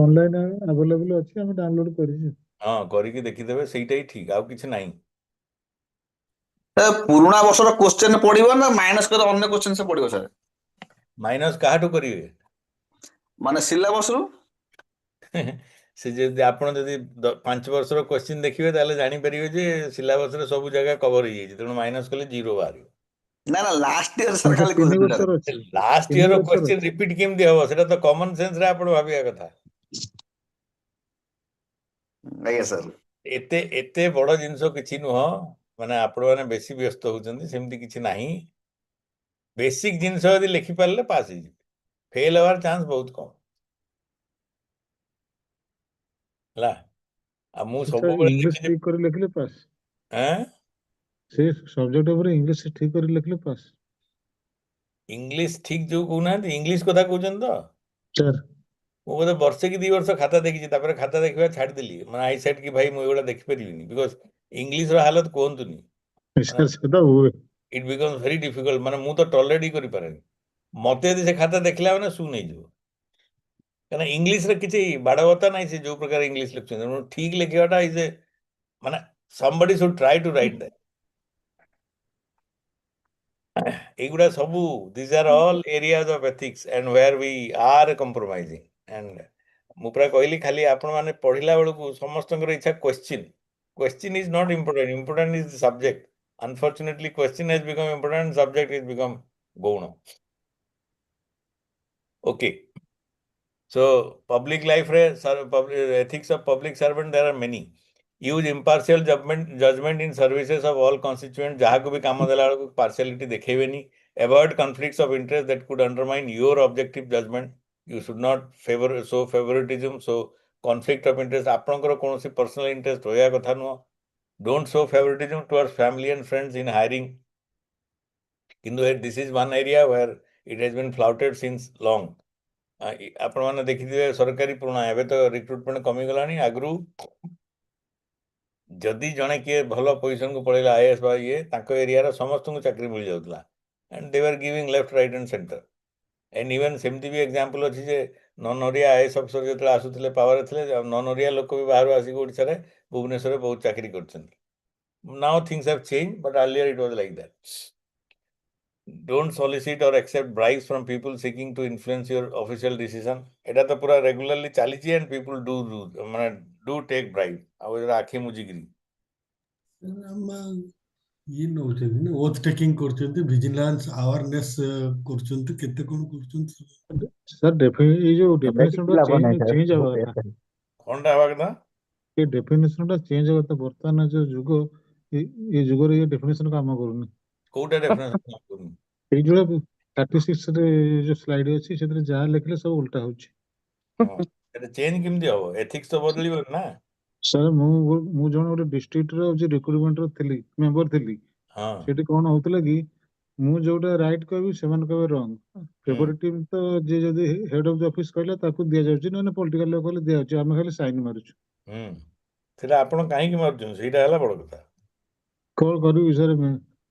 ଅନଲାଇନ୍ ଆଭେଲେବଲ୍ ଅଛି, ଆମେ ଡାଉନଲୋଡ୍ କରିଛୁ। ହଁ, କରିକି ଦେଖିଦେବେ, ସେଇଟା ହିଁ ଠିକ୍, ଆଉ କିଛି ନାହିଁ। ପୁରୁଣା ବର୍ଷର କ୍ୱେଶ୍ଚନ ପଡିବ ନା ମାଇନସ୍ କରି ଅନ୍ୟ କ୍ୱେଶ୍ଚନ ସେ ପଡିବ ସାର୍? ମାଇନସ୍ କାହାଠୁ କରିବେ? ମାନେ ସିଲାବସରୁ? से जदि आपण जदि 5 वर्षर क्वेश्चन देखिए ताले जानि परिबे जे सिलेबस रे सब जगह कवर हो जाई तेणु माइनस कले 0 बाहरियो ନା ନା ଲାଷ୍ଟ ଇୟର ସାର୍ अच्छा ଖାଲି 3 କହୁଛନ୍ତି ବର୍ଷର ଅଛି लास्ट 3 ईयर रो ବର୍ଷର क्वेश्चन ଅଛି रिपीट केमती हबो सेटा तो कॉमन सेंस रे आपण भाबिया कथा ଆଜ୍ଞା ସାର୍ एते एते बड़ जिंस किछि नुह माने आपण माने बेसी व्यस्त होउचंदी सेमती किछि नाही बेसिक जिंस यदि लिखि पारले पास ही फेल हवार चांस बहुत कम ला आ मु सब बेले इंग्लिश देखि ठीक कर लिखले पास हैं से सब्जेक्ट ऊपर इंग्लिश ठीक कर लिखले पास इंग्लिश ठीक जो कहना इंग्लिश कथा कहउचन तो सर मु बोधे वर्षे कि 2 वर्ष खाता देखी तापर खाता देखिबा छाड़ देली माने आई सेड कि भाई मु एगुडा देखि परिबिनी बिकॉज़ इंग्लिश रो हालत कोहंतुनी सर सदा हुए इट बिकम्स वेरी डिफिकल्ट माने मु तो टॉलरेट ही करि पारेनी मते यदि से खाता देखला माने सु नहीं जो कहना इंग्लिश रे किछि बाडवता नाही से जो प्रकार इंग्लिश लिखछन ठीक लिखिबाटा इज ए माने somebody should try to write that एगुडा सबू these are all areas of ethics and where we are compromising and मु पूरा कहली खाली आपण माने पढ़िला बेलू समस्तଙ୍କର इच्छा question is not important is the subject unfortunately question has become important subject has become गौण okay so public life रे ethics of public servant there are many use impartial judgment in services of all constituents jaha ko bhi काम देला बेलू partiality देखेबेनी avoid conflicts of interest that could undermine your objective judgment you should not show favoritism so conflict of interest आपनकर कोनोसी personal interest होया कथा no don't show favoritism towards family and friends in hiring किंतु this is one area where it has been flouted since long आपण माने देखिथिबे सरकारी पुराणा एबे तो रिक्रुटमेंट कमी गलानी आगरू जदि जणे किए भल पोजिशन को पळेला आईएएस बा ये तांको एरिया रा समस्त को चाकरी मिल जाउतला and they were giving left right and centre and even सेमती भी एग्जांपल अछि जे नॉन ओरिया आईएएस अफसर जेतला आसुतले पावर थले नॉन ओरिया लोक भी बाहर आसी ओडिसा रे भुवनेश्वर रे बहुत चाकरी करछन now things have change but earlier it was like that don't solicit or accept bribes from people seeking to influence your official decision eta to pura regularly chalichi and people do take bribe ଆଉ ଏରା ଆଖି ମୁଜିକିରି ଆମ ଇଏ ନଉଛନ୍ତି ନା oath taking କରୁଛନ୍ତି vigilance awareness କରୁଛନ୍ତି କେତେ କଣ କରୁଛନ୍ତି सर ये जो ଏବେ डेफिनेशन କିଛି ଲାଭ ନାହିଁ ସାର୍ चेंज हवा ବହୁତ था କଣଟା ହେବା କଥା ये डेफिनेशन चेंज हवा था वर्तमान जो जुग ये जुग रे ये डेफिनेशन काम करूनी କୋଉଟା ଡେଫିନେସନ କରୁନି ଏଇ ଯୋଉ 36 ରେ जो ସ୍ଲାଇଡ୍ ଅଛି ସେଥିରେ ଯାହା ଲେଖିଲେ ସବୁ ଉଲ୍ଟା ହଉଛି ହଁ ଏଟା ଚେଞ୍ଜ କେମିତି ହବ ଏଥିକ୍ସ ତ ବଦଳିବନି ନା सर ମୁଁ ଜଣେ ଗୋଟେ ଡିଷ୍ଟ୍ରିକ୍ଟ ର ଯେ ରିକ୍ରୁଟମେଣ୍ଟ ର ଥିଲି ମେମ୍ବର ଥିଲି ହଁ ସେଠି କଣ ହଉଥିଲା କି ମୁଁ ଯୋଉଟା ରାଇଟ୍ କହିବି ସେମାନେ କହିବେ ରଙ୍ଗ ଫେଭରିଟିଭ ତ ଯିଏ ଯଦି ହେଡ୍ ଅଫ ଦ ଅଫିସ କହିଲା ତାକୁ ଦିଆଯାଉଛି ନହେଲେ ପଲିଟିକାଲ ଲୋକ କହିଲେ ଦିଆଯାଉଛି ଆମେ ଖାଲି ସାଇନ୍ ମାରୁଛୁ ସେଟା ଆପଣ କାହିଁକି ମାରୁଛନ୍ତି ସେଇଟା ହେଲା ବଡ କଥା କଣ କରିବି ସାର୍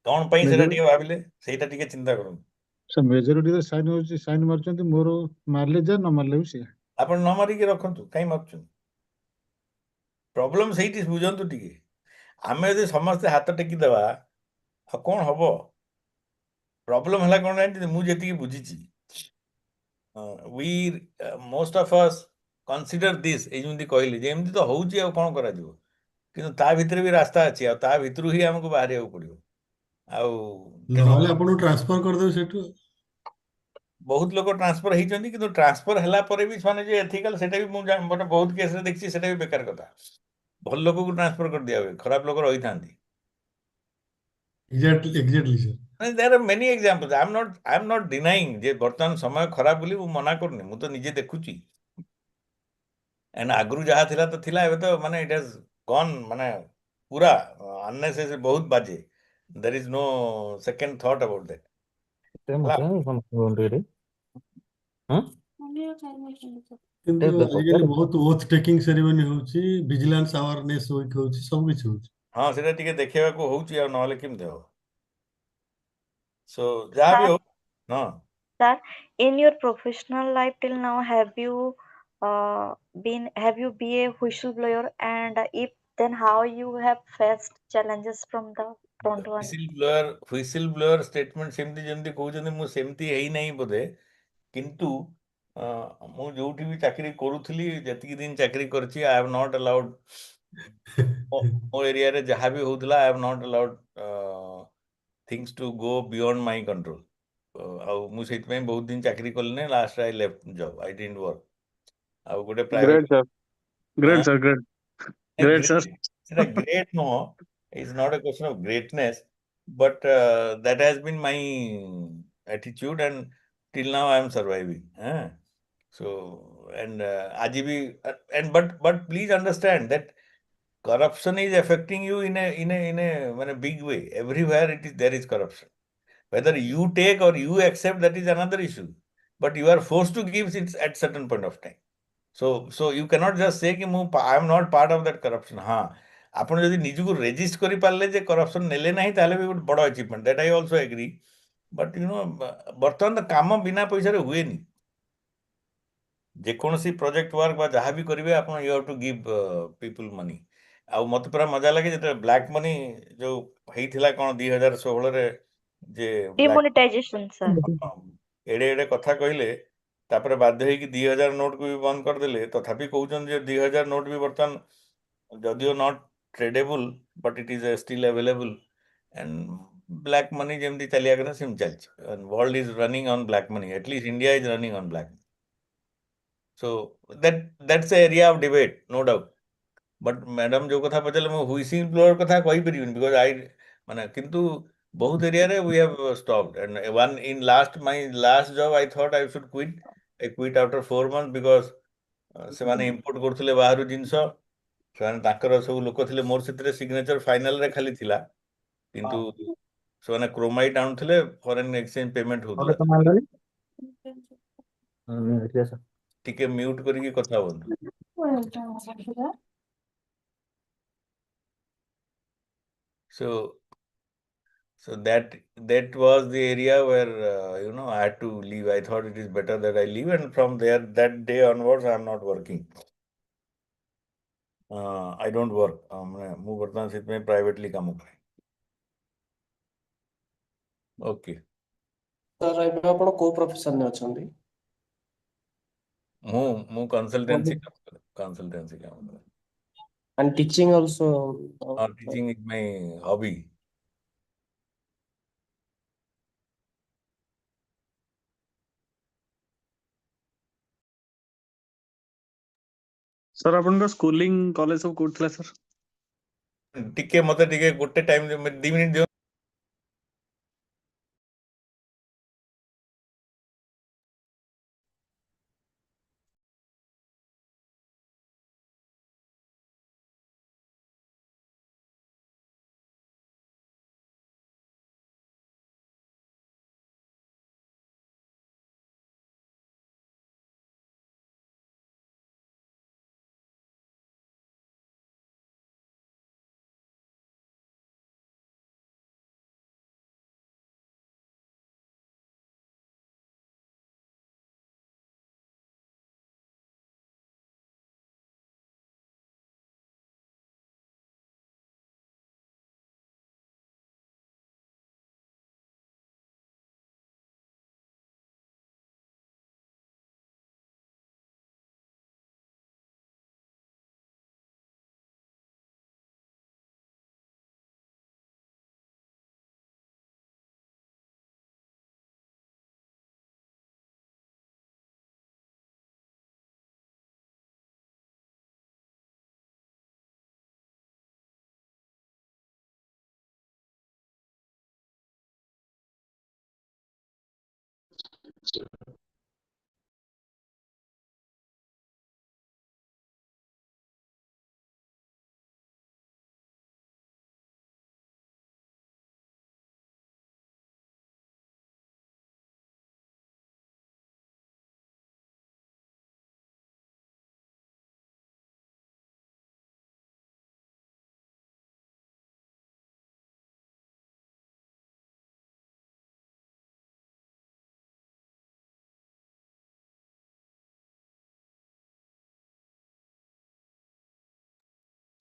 କଣ ପାଇଁ ସେଟା ଟିକେ ଭାବିଲେ ସେଇଟା ଟିକେ ଚିନ୍ତା କରନ୍ତୁ ମେଜରିଟି ର ସାଇନ୍ ହଉଛି ସାଇନ୍ ମାରୁଛନ୍ତି ମୋର ମାରିଲେ ଯା ନ ମାରିଲେ ବି ସେଇଆ ଆପଣ ନ ମାରିକି ରଖନ୍ତୁ କାହିଁ ମାରୁଛନ୍ତି ପ୍ରୋବ୍ଲେମ ସେଇଠି ବୁଝନ୍ତୁ ଟିକେ ଆମେ ଯଦି ସମସ୍ତେ ହାତ ଟେକିଦେବା ଆଉ କଣ ହବ ପ୍ରୋବ୍ଲେମ ହେଲା କଣ ଜାଣିଛନ୍ତି ମୁଁ ଯେତିକି ବୁଝିଛି we most of us consider this ଏଇ ଯେମିତି କହିଲି ଯେ ଏମିତି ତ ହଉଛି ଆଉ କଣ କରାଯିବ କିନ୍ତୁ ତା ଭିତରେ ବି ରାସ୍ତା ଅଛି ଆଉ ତା ଭିତରୁ ହିଁ ଆମକୁ ବାହାରିବାକୁ ପଡିବ ଆଉ ନହେଲେ ଆପଣଙ୍କୁ ଟ୍ରାନ୍ସଫର କରିଦେବେ ସେଠୁ ବହୁତ ଲୋକ ଟ୍ରାନ୍ସଫର ହେଇଛନ୍ତି କିନ୍ତୁ ଟ୍ରାନ୍ସଫର ହେଲା ପରେ ବି ସେମାନେ ଯେ ଏଥିକାଲ ସେଟା ବି ମୁଁ ଗୋଟେ ବହୁତ କେସରେ ଦେଖିଛି ସେଟା ବି ବେକାର କଥା ଭଲ ଲୋକକୁ ଟ୍ରାନ୍ସଫର କରିଦିଆ ହୁଏ ଖରାପ ଲୋକ ରହିଥାନ୍ତି exactly sir there are many examples I'm not denying ଯେ ବର୍ତ୍ତମାନ ସମୟ ଖରାପ ବୋଲି ମୁଁ ମନା କରୁନି ମୁଁ ତ ନିଜେ ଦେଖୁଛି and ଆଗରୁ ଯାହା ଥିଲା ତ ଥିଲା ଏବେ ତ ମାନେ it has gone ମାନେ ପୁରା unnecessary ବହୁତ ବାଜେ there is no second thought about that କିନ୍ତୁ ଆଜିକାଲି ବହୁତ ଓଥ୍ ଟେକିଂ ସେରିମନି ହଉଛି ଭିଜିଲାନ୍ସ ଆୱାରନେସ୍ ୱିକ୍ ହଉଛି ସବୁ କିଛି ହଉଛି ହଁ ସେଟା ଟିକେ ଦେଖେଇବାକୁ ହଉଛି ଆଉ ନହେଲେ କେମିତି ହବ so ଯାହା ବି ହଉ ହଁ Sir, in your professional life till now, have you be a whistleblower, and if then how you have faced challenges from the front one? whistle blower statement ସେମିତି ଯେମିତି କହୁଛନ୍ତି ମୁଁ ସେମିତି ହେଇନାହିଁ ବୋଧେ କିନ୍ତୁ ମୁଁ ଯୋଉଠି ବି ଚାକିରି କରୁଥିଲି ଯେତିକି ଦିନ ଚାକିରି କରିଛି ଆଇ ହାଭ୍ ନଟ୍ ଆଲାଉଡ୍ ମୋ ଏରିଆରେ ଯାହା ବି ହଉଥିଲା I have not allowed things to go beyond my control. ଆଉ ମୁଁ ସେଇଥିପାଇଁ ବହୁତ ଦିନ ଚାକିରି କଲିନି, last I left job, I didn't work. ଆଉ ଗୋଟେ private Great, sir. Great. Great, sir. ସେଟା ଗ୍ରେଟ୍ ନୁହଁ, it's not a question of greatness, but that has been my attitude and till now I am surviving. So and aji bhi and but please understand that corruption is affecting you in a big way. Everywhere there is corruption. Whether you take or you accept, that is another issue. But you are forced to give it at certain point of time. So you cannot just say कि I am not part of that corruption. हाँ, ଆପଣ ଯଦି ନିଜକୁ resist କରିପାରିଲେ ଯେ corruption ନେଲେ ନାହିଁ ତାହେଲେ ବି ଗୋଟେ ବଡ଼ achievement, that I also agri. But ବର୍ତ୍ତମାନ କାମ ବିନା ପଇସାରେ ହୁଏନି। ଯେକୌଣସି ପ୍ରୋଜେକ୍ଟ ୱାର୍କ ବା ଯାହା ବି କରିବେ ଆପଣ you have to give people money. ଆଉ ମୋତେ ପୁରା ମଜା ଲାଗେ ଯେତେବେଳେ ବ୍ଲାକ୍ ମନି ଯୋଉ ହେଇଥିଲା କ'ଣ 2016ରେ, ଯେ डिमोनेटाइजेशन सर। ଏଡ଼େ ଏଡ଼େ କଥା କହିଲେ, ତାପରେ ବାଧ୍ୟ ହେଇକି 2000 ନୋଟକୁ ବି ବନ୍ଦ କରିଦେଲେ। ତଥାପି କହୁଛନ୍ତି ଯେ 2000 ନୋଟ ବି ବର୍ତ୍ତମାନ ଯଦିଓ not tradable but it is still available and black money जेमती चलिया कथा सेमती चलछि। World is running on black money, at least India is running on black. So that's area of debate, no doubt. But madam जो कथा पचारे मु हुइसिंग blower कथा कहि परिबिन बिकॉज आई माने किंतु बहुत एरिया रे we have stopped and one in last my last job I thought I should quit. I quit after 4 month because say माने इंपोर्ट करथले बाहरु जिंस, ସେମାନେ ତାଙ୍କର ସବୁ ଲୋକ ଥିଲେ, ମୋର ସେଥିରେ ସିଗ୍ନେଚର ଫାଇନାଲରେ ଖାଲି ଥିଲା, କିନ୍ତୁ ସେମାନେ କ୍ରୋମାଇଟ୍ ଆଣୁଥିଲେ, ଫରେନ୍ ଏକ୍ସଚେଞ୍ଜ ପେମେଣ୍ଟ ହଉଥିଲା। ଟିକେ ମ୍ୟୁଟ୍ କରିକି କଥା ହୁଅନ୍ତୁ। So that was the area where I had to leave. I thought it is better that I leave, and from there that day onwards I am not working. I don't work. ମୁଁ ବର୍ତ୍ତମାନ ସେଥିପାଇଁ privately କାମ କରେ। Okay sir ଏବେ ଆପଣ କୋଉ ପ୍ରୋଫେସନରେ ଅଛନ୍ତି? ମୁଁ କନସଲଟେନ୍ସି କାମ କରେ। And teaching also? Teaching is my hobby. Sir आपनका स्कूलिंग कॉलेज सब कोड थिला सर? ଟିକେ ମତେ ଟିକେ ଗୋଟେ ଟାଇମ 2 ମିନିଟ ଦିଅ।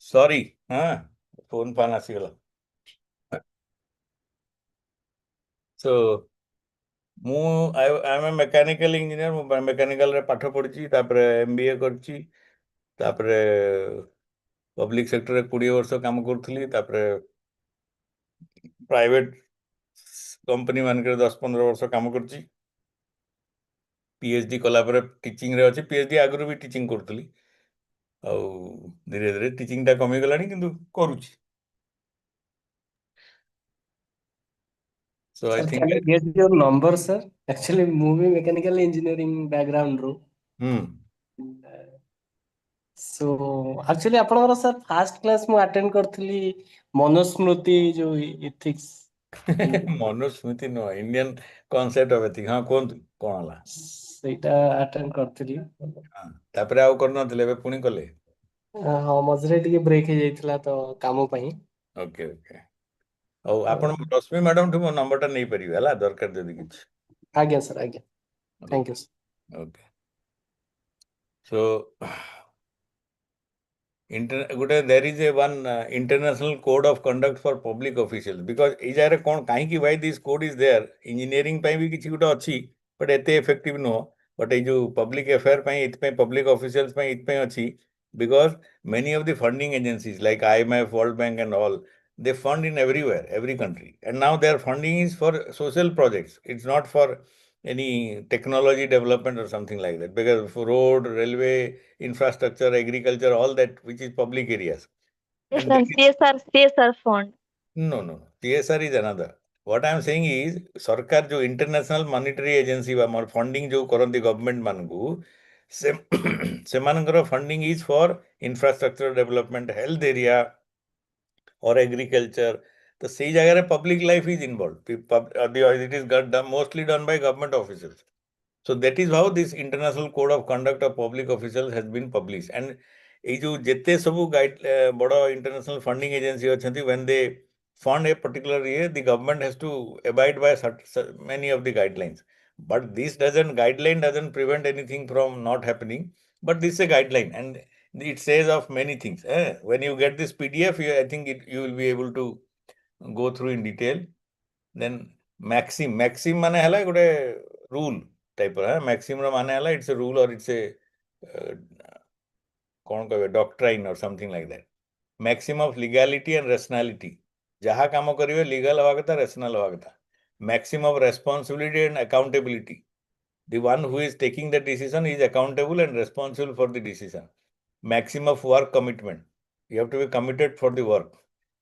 सॉरी, फोन फान आसीगला। सो I am a mechanical engineer. ମୁଁ mechanical ରେ ପାଠ ପଢିଛି, ତାପରେ MBA କରିଛି, ତାପରେ ପବ୍ଲିକ ସେକ୍ଟରରେ 20 ବର୍ଷ କାମ କରୁଥିଲି, ତାପରେ ପ୍ରାଇଭେଟ कंपनी ମାନଙ୍କରେ 10-15 ବର୍ଷ କାମ କରିଛି। PhD କଲା ପରେ ଟିଚିଂ ରେ ଅଛି। PhD ଆଗରୁ ବି ଟିଚିଂ କରୁଥିଲି, ଆଉ ଧୀରେ ଧୀରେ ଟିଚିଂ ଟା କମିଗଲାଣି, କିନ୍ତୁ କରୁଛି। So I Sir, think can I get your number, sir? Actually, ମୁଁ ବି mechanical engineering background ରୁ। So actually ଆପଣଙ୍କର sir first class ମୁଁ attend କରିଥିଲି ମନୋସ୍ମୃତି ଯୋଉ ethics। ମନୋସ୍ମୃତି ନୁହଁ, ଇଣ୍ଡିଆନ କନସେପ୍ଟ ଅଫ ଏଥିକ୍ସ। ହଁ, କୁହନ୍ତୁ କଣ ହେଲା? ସେଇଟା attend କରିଥିଲି। ତାପରେ ଆଉ କରିନଥିଲେ, ଏବେ ପୁଣି କଲେ? ହଁ, ମଝିରେ ଟିକେ ବ୍ରେକ୍ ହେଇଯାଇଥିଲା ତ କାମ ପାଇଁ। Okay okay. ଆଉ ଆପଣ ରଶ୍ମି ମ୍ୟାଡମ ଠୁ ମୋ ନମ୍ବରଟା ନେଇପାରିବେ ହେଲା, ଦରକାର ଯଦି କିଛି। ଆଜ୍ଞା ସାର୍, ଆଜ୍ଞା। Thank you sir. Okay. So there is a one international code of conduct for public officials, because ଏଇ ଜାଗାରେ କ'ଣ କାହିଁକି why this code is there, engineering ପାଇଁ ବି କିଛି ଗୋଟେ ଅଛି, ବଟ୍ ଏତେ ଏଫେକ୍ଟିଭ ନୁହଁ। ବଟ୍ ଏଇ ଯୋଉ ପବ୍ଲିକ ଆଫେୟାର ପାଇଁ, ଏଥିପାଇଁ ପବ୍ଲିକ ଅଫିସିଆଲ୍ସ ପାଇଁ ଏଥିପାଇଁ ଅଛି, because many of the funding agencies like IMF, World Bank and all, they fund in everywhere, every country, and now their funding is for social projects. It's not for any technology development or something like that, because for road, railway, infrastructure, agriculture, all that which is public areas. Yes, And sir. that is, CSR fund. no, no, CSR is another. What I am saying is, सरकार जो international monetary agency वा funding जो करନ୍ତି government मानकु, सेमानकर funding is for infrastructure development, health area or agriculture. तो सही जगह रे public life is involved. It is mostly done by government officials. So that is how this international code of conduct of public officials has been published. And ये जो जितने सबू बड़ा international funding agency अछंती, when they fund a particular year, the government has to abide by many of the guidelines. But this guideline doesn't prevent anything from not happening. But this is a guideline, and it says of many things. When you get this PDF, I think you will be able to go through in detail. Then maxim माने हला गोटे rule type maxim माने हला it's a rule or it's a कौन कहबे doctrine or something like that. Maxim of legality and rationality, जहाँ काम करिवे legal हवा कथा, rational हवा कथा. Maxim of responsibility and accountability, the one who is taking the decision is accountable and responsible for the decision. Maxim of work commitment, you have to be committed for the work.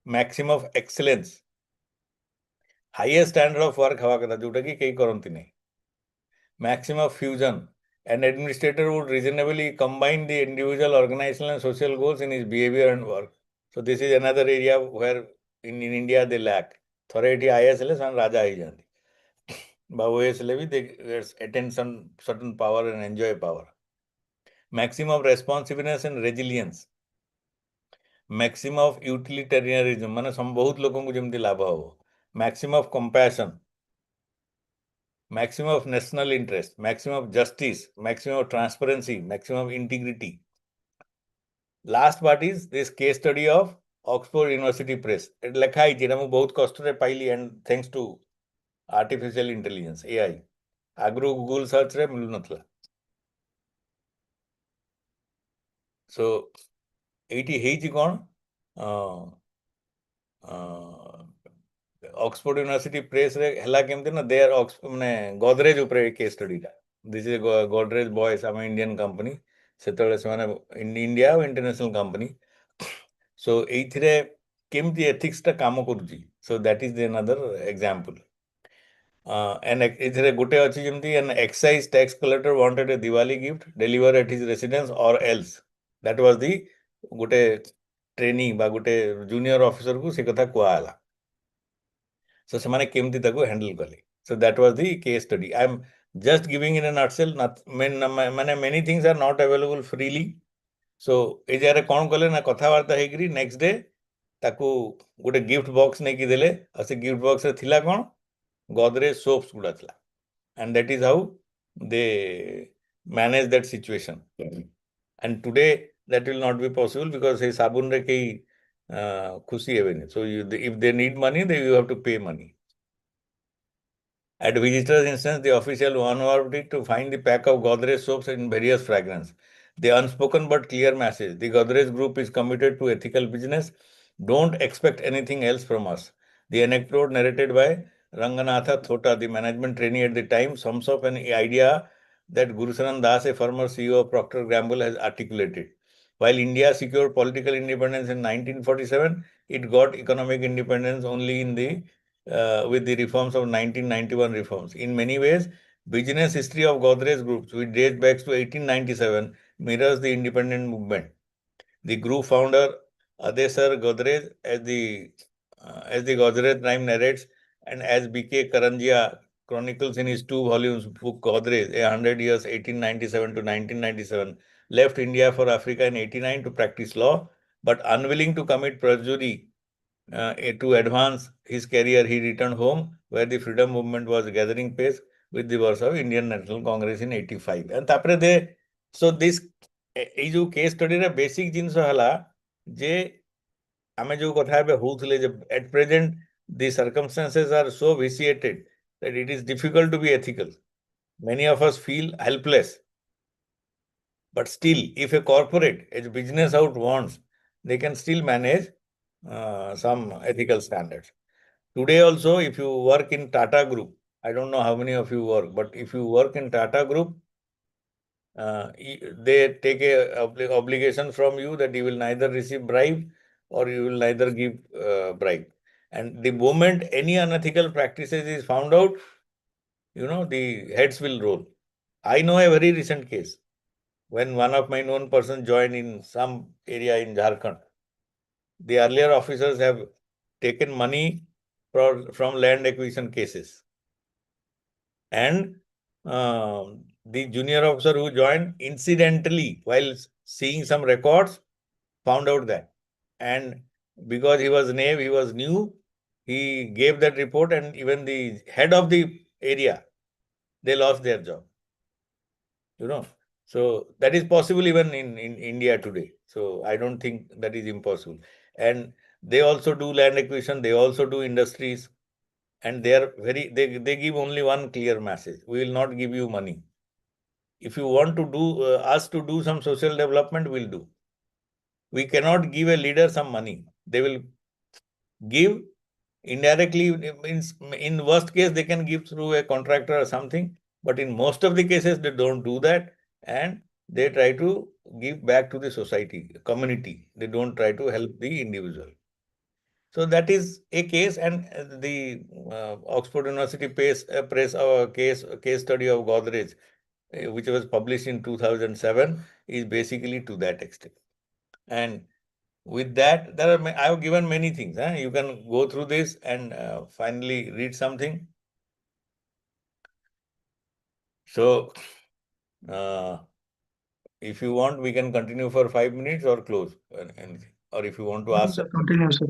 Maxim of excellence, highest standard of work हवा कथा, जोटा कि कई करंती नहीं. Maxim of fusion, an administrator would reasonably combine the individual, organizational and social goals in his behavior and work. So this is another area where in India they lack. थोड़े एठी IAS ले सन राजा ही जानती, OAS ले भी they attain some certain power and enjoy power. Maxim of responsiveness and resilience, maxim of utilitarianism, माने बहुत लोगों को जेमती लाभ हो. Maxim of compassion, maximum of national interest, maximum of justice, maximum of transparency, maximum of integrity. Last part is this case study of Oxford University Press. It lekha hai jena mu bahut cost re paili, and thanks to artificial intelligence, AI. Agro Google search re milu nathla. So, eiti heichi kon Oxford University Press re hela kemti na, they are mane Godrej upre case study ta. This is a Godrej boys, am Indian company. सेतବେଳେ ସେମାନେ India international company. So एइथिरे केमती ethics टा काम करूची. So that is another example. And एथिरे गोटे अछि जेमती an excise tax collector wanted a Diwali gift deliver at his residence or else. That was the गोटे ट्रेनिंग बा गोटे जूनियर ऑफिसर को से कथा कुआ हला. सो ସେମାନେ କେମତି ତାକୁ ହ୍ୟାଣ୍ଡଲ କଲେ. So that was the case study. I am just giving in a nutshell. Many things are not available freely. So ए जारे कौन कले ना कथावार्ता हेकरी नेक्स्ट डे ताकू गोटे गिफ्ट बॉक्स नहीं की देले, और से गिफ्ट बॉक्स रे थिला कौन गोदरेज सोप्स गुड़ा थिला. And that is how they manage that situation. And today that will not be possible, because से साबुन रे कई खुशी हेबेनी. So if they need money, you have to pay money. At visitor's instance, the official warned it to find the pack of Godrej soaps in various fragrance. The unspoken but clear message: the Godrej Group is committed to ethical business. Don't expect anything else from us. The anecdote narrated by Ranganatha Thota, the management trainee at the time, sums up an idea that Gurusaran Das, a former CEO of Procter & Gamble, has articulated. While India secured political independence in 1947, it got economic independence only in the with the reforms of 1991 reforms. In many ways, business history of Godrej Group, which dates back to 1897, mirrors the independent movement. The group founder Adesar Godrej, as the Godrej Time narrates, and as B.K. Karanjia chronicles in his 2 volumes book Godrej, 100 Years, 1897 to 1997, left India for Africa in 89 to practice law, but unwilling to commit perjury to advance his career, he returned home, where the freedom movement was gathering pace with the birth of Indian National Congress in 85. And tapre they, so this এই जो case study रे basic जिंस हला जे आमे जो कथा बे होउथले जे at present the circumstances are so vitiated that it is difficult to be ethical. Many of us feel helpless. But still, if a corporate, a business out wants, they can still manage some ethical standards. Today also, if you work in Tata Group, I don't know how many of you work, but if you work in Tata Group, they take a obligation from you that you will neither receive bribe or you will neither give bribe. And the moment any unethical practices is found out, the heads will roll. I know a very recent case when one of my known person joined in some area in Jharkhand. The earlier officers have taken money from land acquisition cases. And the junior officer who joined, incidentally, while seeing some records, found out that. And because he was new, he gave that report, and even the head of the area, they lost their job. So that is possible even in India today. So I don't think that is impossible. And they also do land acquisition, they also do industries, and they give only one clear message: we will not give you money. If you want to do us to do some social development, we'll do. We cannot give a leader some money. They will give indirectly. In worst case, they can give through a contractor or something. But in most of the cases, they don't do that, and they try to give back to the society, community. They don't try to help the individual. So that is a case, and the Oxford University press case study of Godrej, which was published in 2007, is basically to that extent. And with that, I have given many things. You can go through this and finally read something. So, if you want, we can continue for 5 minutes or close anything. Or if you want to ask, Continue, sir.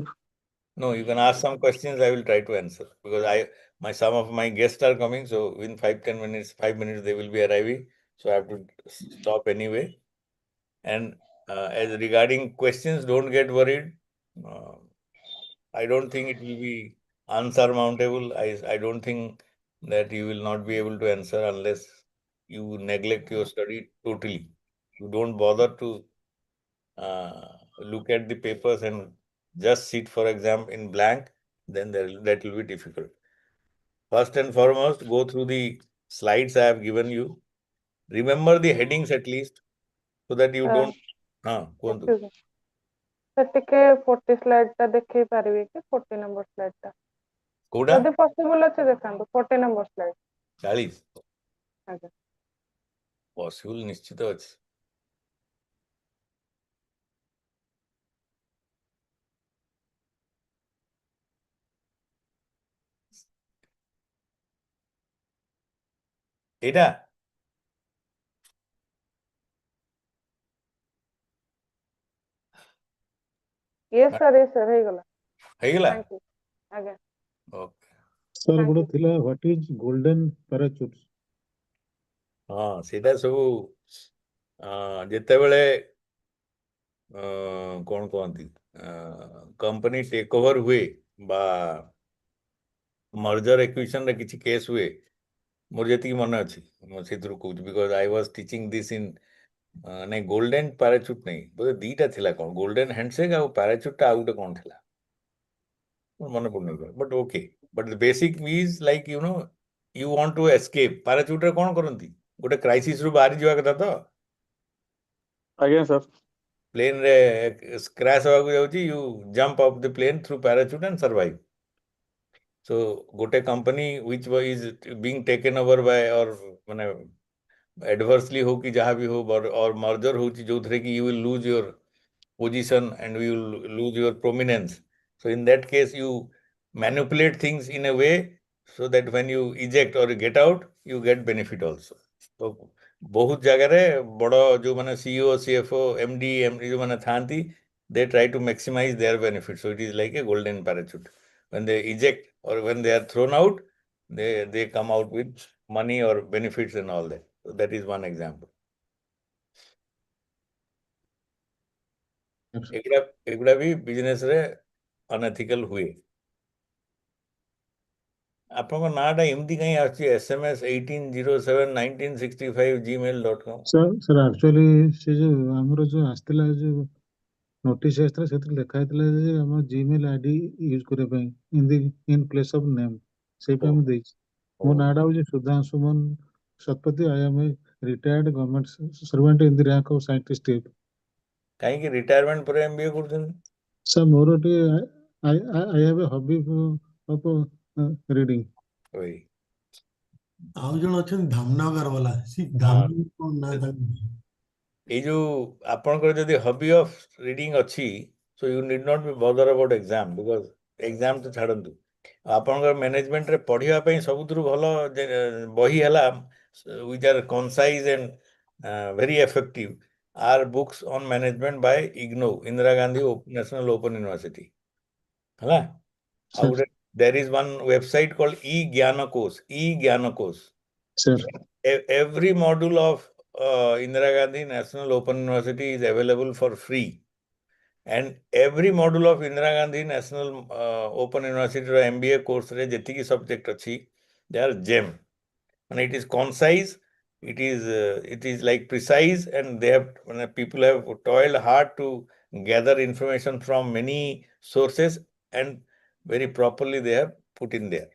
no, you can ask some questions. I will try to answer because some of my guests are coming. So in 5 minutes they will be arriving. So I have to stop anyway. And as regarding questions, don't get worried. I don't think it will be unsurmountable. I don't think that you will not be able to answer unless you neglect your study totally. You don't bother to look at the papers and just sit for exam in blank, then that will be difficult. First and foremost, go through the slides I have given you. Remember the headings at least, so that you don't. Excuse me. Sir, ଟିକେ 40 slide ଟା ଦେଖେଇ ପାରିବେ କି 40 number slide ଟା କୋଉଟା ଯଦି possible ଅଛି ଦେଖାନ୍ତୁ 40 number slide 40 ଆଜ୍ଞା possible ନିଶ୍ଚିତ ଅଛି। ଏଇଟା yes sir ହେଇଗଲା ହେଇଗଲା thank you ଆଜ୍ଞା ଓକେ। सर गोटे थिला व्हाट इज गोल्डन पैराचूट ହଁ ସେଇଟା ସବୁ ଯେତେବେଳେ କଣ କହନ୍ତି କମ୍ପାନୀ ଟେକ୍ ଓଭର ହୁଏ ବା मर्जर एक्विजिशन रे किछि केस हुए मोर जति मन अछि मो सेतरु कहूँ because I was teaching this in नहीं गोल्डन पैराचूट नहीं बोले दीटा थिला कोन गोल्डन हैंडशेक आ पैराचूट आ उटे कोन थिला मन पड़ने but okay but the basic is like you want to escape parachute रे कोन करंती गोटे क्राइसिस रु बाहरी जीवा कथा तो ଆଜ୍ଞା ସାର୍ प्लेन रे क्रैश होगा जाउची you jump off the plane through parachute and survive so gote company which is being taken over by or mane adversely ho ki jaha bhi ho or merger ho jo thre ki you will lose your position and you will lose your prominence so in that case you manipulate things in a way so that when you eject or get out you get benefit also so बहुत जगह रे बड़ो जो माने CEO CFO MD MD जो माने थांती they try to maximize their benefit so it is like a golden parachute when they eject or when they are thrown out they come out with money or benefits and all that so that is one example एगुड़ा भी business रे unethical हुए आपको नाटा एमती कहीं आछि SMS 18071965gmail.com sir actually से जो हमरो जो आस्तिला जो नोटिस आस्तिला सेतिर लिखा हैतला जे हम जीमेल आईडी यूज करे पई इन प्लेस ऑफ नेम से पे हम देई मो नाडा हो जे Sudhanshu Suman Satapathy I am a retired government servant in the rank of scientist कहीं कि रिटायरमेंट पर एमबीए करछन सर मोर टी I have a hobby of reading ओई ଆଉ ଜଣ ଅଛନ୍ତି ଧାମନଗର ବାଲା ସି ଧାମ କଣ ନା ତାଙ୍କ ए जो आपनकर जदि हॉबी ऑफ रीडिंग अच्छी so you need not be bother about exam because exam तो छाड़ंतु आपनकर मैनेजमेंट रे पढ़िया पई सबुतरु भलो बही हला which are concise and very effective are books on management by IGNOU Indira Gandhi national open university हला आउ there is one website called e Gyankosh sir every module of Indira Gandhi National Open University is available for free. And every module of Indira Gandhi National Open University or MBA course re jetiki subject achi, they are gem. And it is concise, it is like precise, and they have people have toiled hard to gather information from many sources and very properly they have put in there.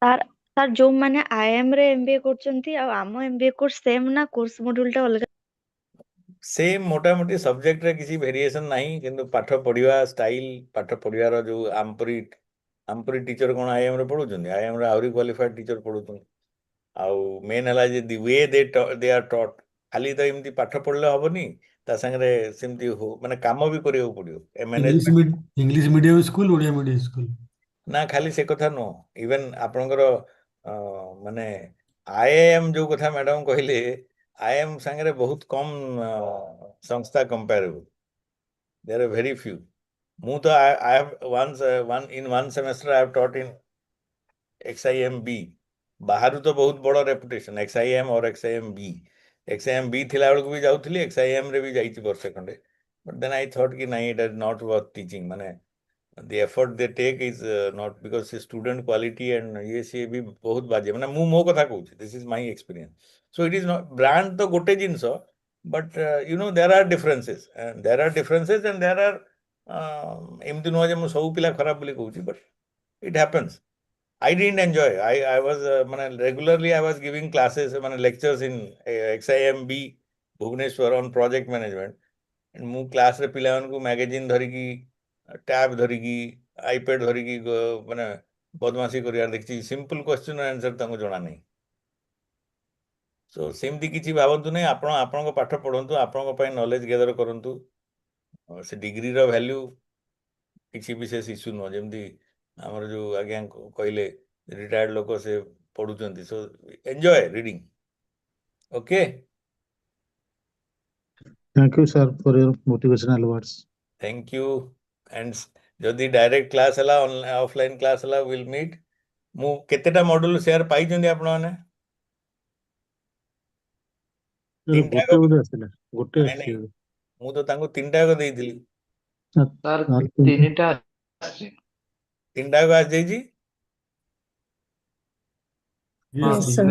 Sir sir जो माने IM रे MBA करचंती आ आम MBA course same ना course module टा अलग same मोटामोटी subject रे किसी वेरिएशन नहीं किंतु पाठ पढ़िवा स्टाइल पाठ पढ़िवार जो आमपरी टीचर कोन आईएम रे पढुचंदी आईएम रे आउरी क्वालिफाइड टीचर पढुचंदी आउ मेन हला जे दी वे दे आर टॉट खाली तो एमती पाठ पढ़ले हबनी ता संगे सेमती हो माने काम भी करियो पड़ियो ए management English medium school Odia medium school ना खाली से कथा नो इवन आपनकर माने आईएम जो कथा मैडम कहले आईएम संगे बहुत कम संस्था comparable there are very few मु तो I have one semester I have taught in XIM B बाहर तो बहुत बड़ा रेपुटेशन XIM और XIM B थिला बेलको भी जाउथली XIM रे भी जाइछि वर्ष खंडे बट देन आई थॉट कि नहीं it is not worth teaching माने the effort they take is not because student quality and ये से भी बहुत बाजे माने मु मो कथा कहूँ this is my experience so it is not brand तो गोटे जिनस but there are differences and there are एमती नुह जे मु सब पिला खराब बोली कहूँ but it happens I didn't enjoy I was माने regularly I was giving classes माने lectures in XIM B Bhubaneswar on project management and मु क्लास रे पिला को मैगजीन धरी की टैब धरिकी आईपैड धरिकी माने बदमाशी करियार देखछि सिंपल क्वेश्चन आंसर तांको जणा नहीं सो सेमती किछि भाबंतु नहीं आपण पाठ पढंतु आपण पय नॉलेज गैदर करंतु से डिग्री रो वैल्यू किछि विशेष इशू न जेमती हमर जो आज्ञा कहले रिटायर्ड लोक से पढुचंती so enjoy reading okay thank you sir for your motivational words thank you and जदि डायरेक्ट क्लास हला ऑफलाइन क्लास हला विल मीट मु केतेटा मॉड्यूल शेयर पाई जंदी आपण माने गोटे गोटे आसिला गोटे आसी मु तो तांको तीनटा को देइथिली सर तीनटा तीनटा को आज देइजी Yes, sir.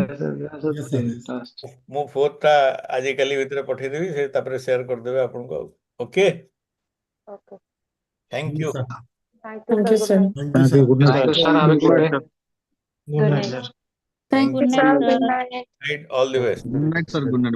Yes, sir. ମୁଁ ଫୋର୍ଥଟା ଆଜିକାଲି ଭିତରେ ପଠେଇଦେବି ସେ ତାପରେ ସେୟାର କରିଦେବେ ଆପଣଙ୍କୁ ଆଉ okay Okay. Thank you Thank you, sir. Thank you, sir. Good night. Thank you, sir. Have a good day. Good night, sir. Thank Good you. night, sir. Right, all the best. Good night, sir. Good night.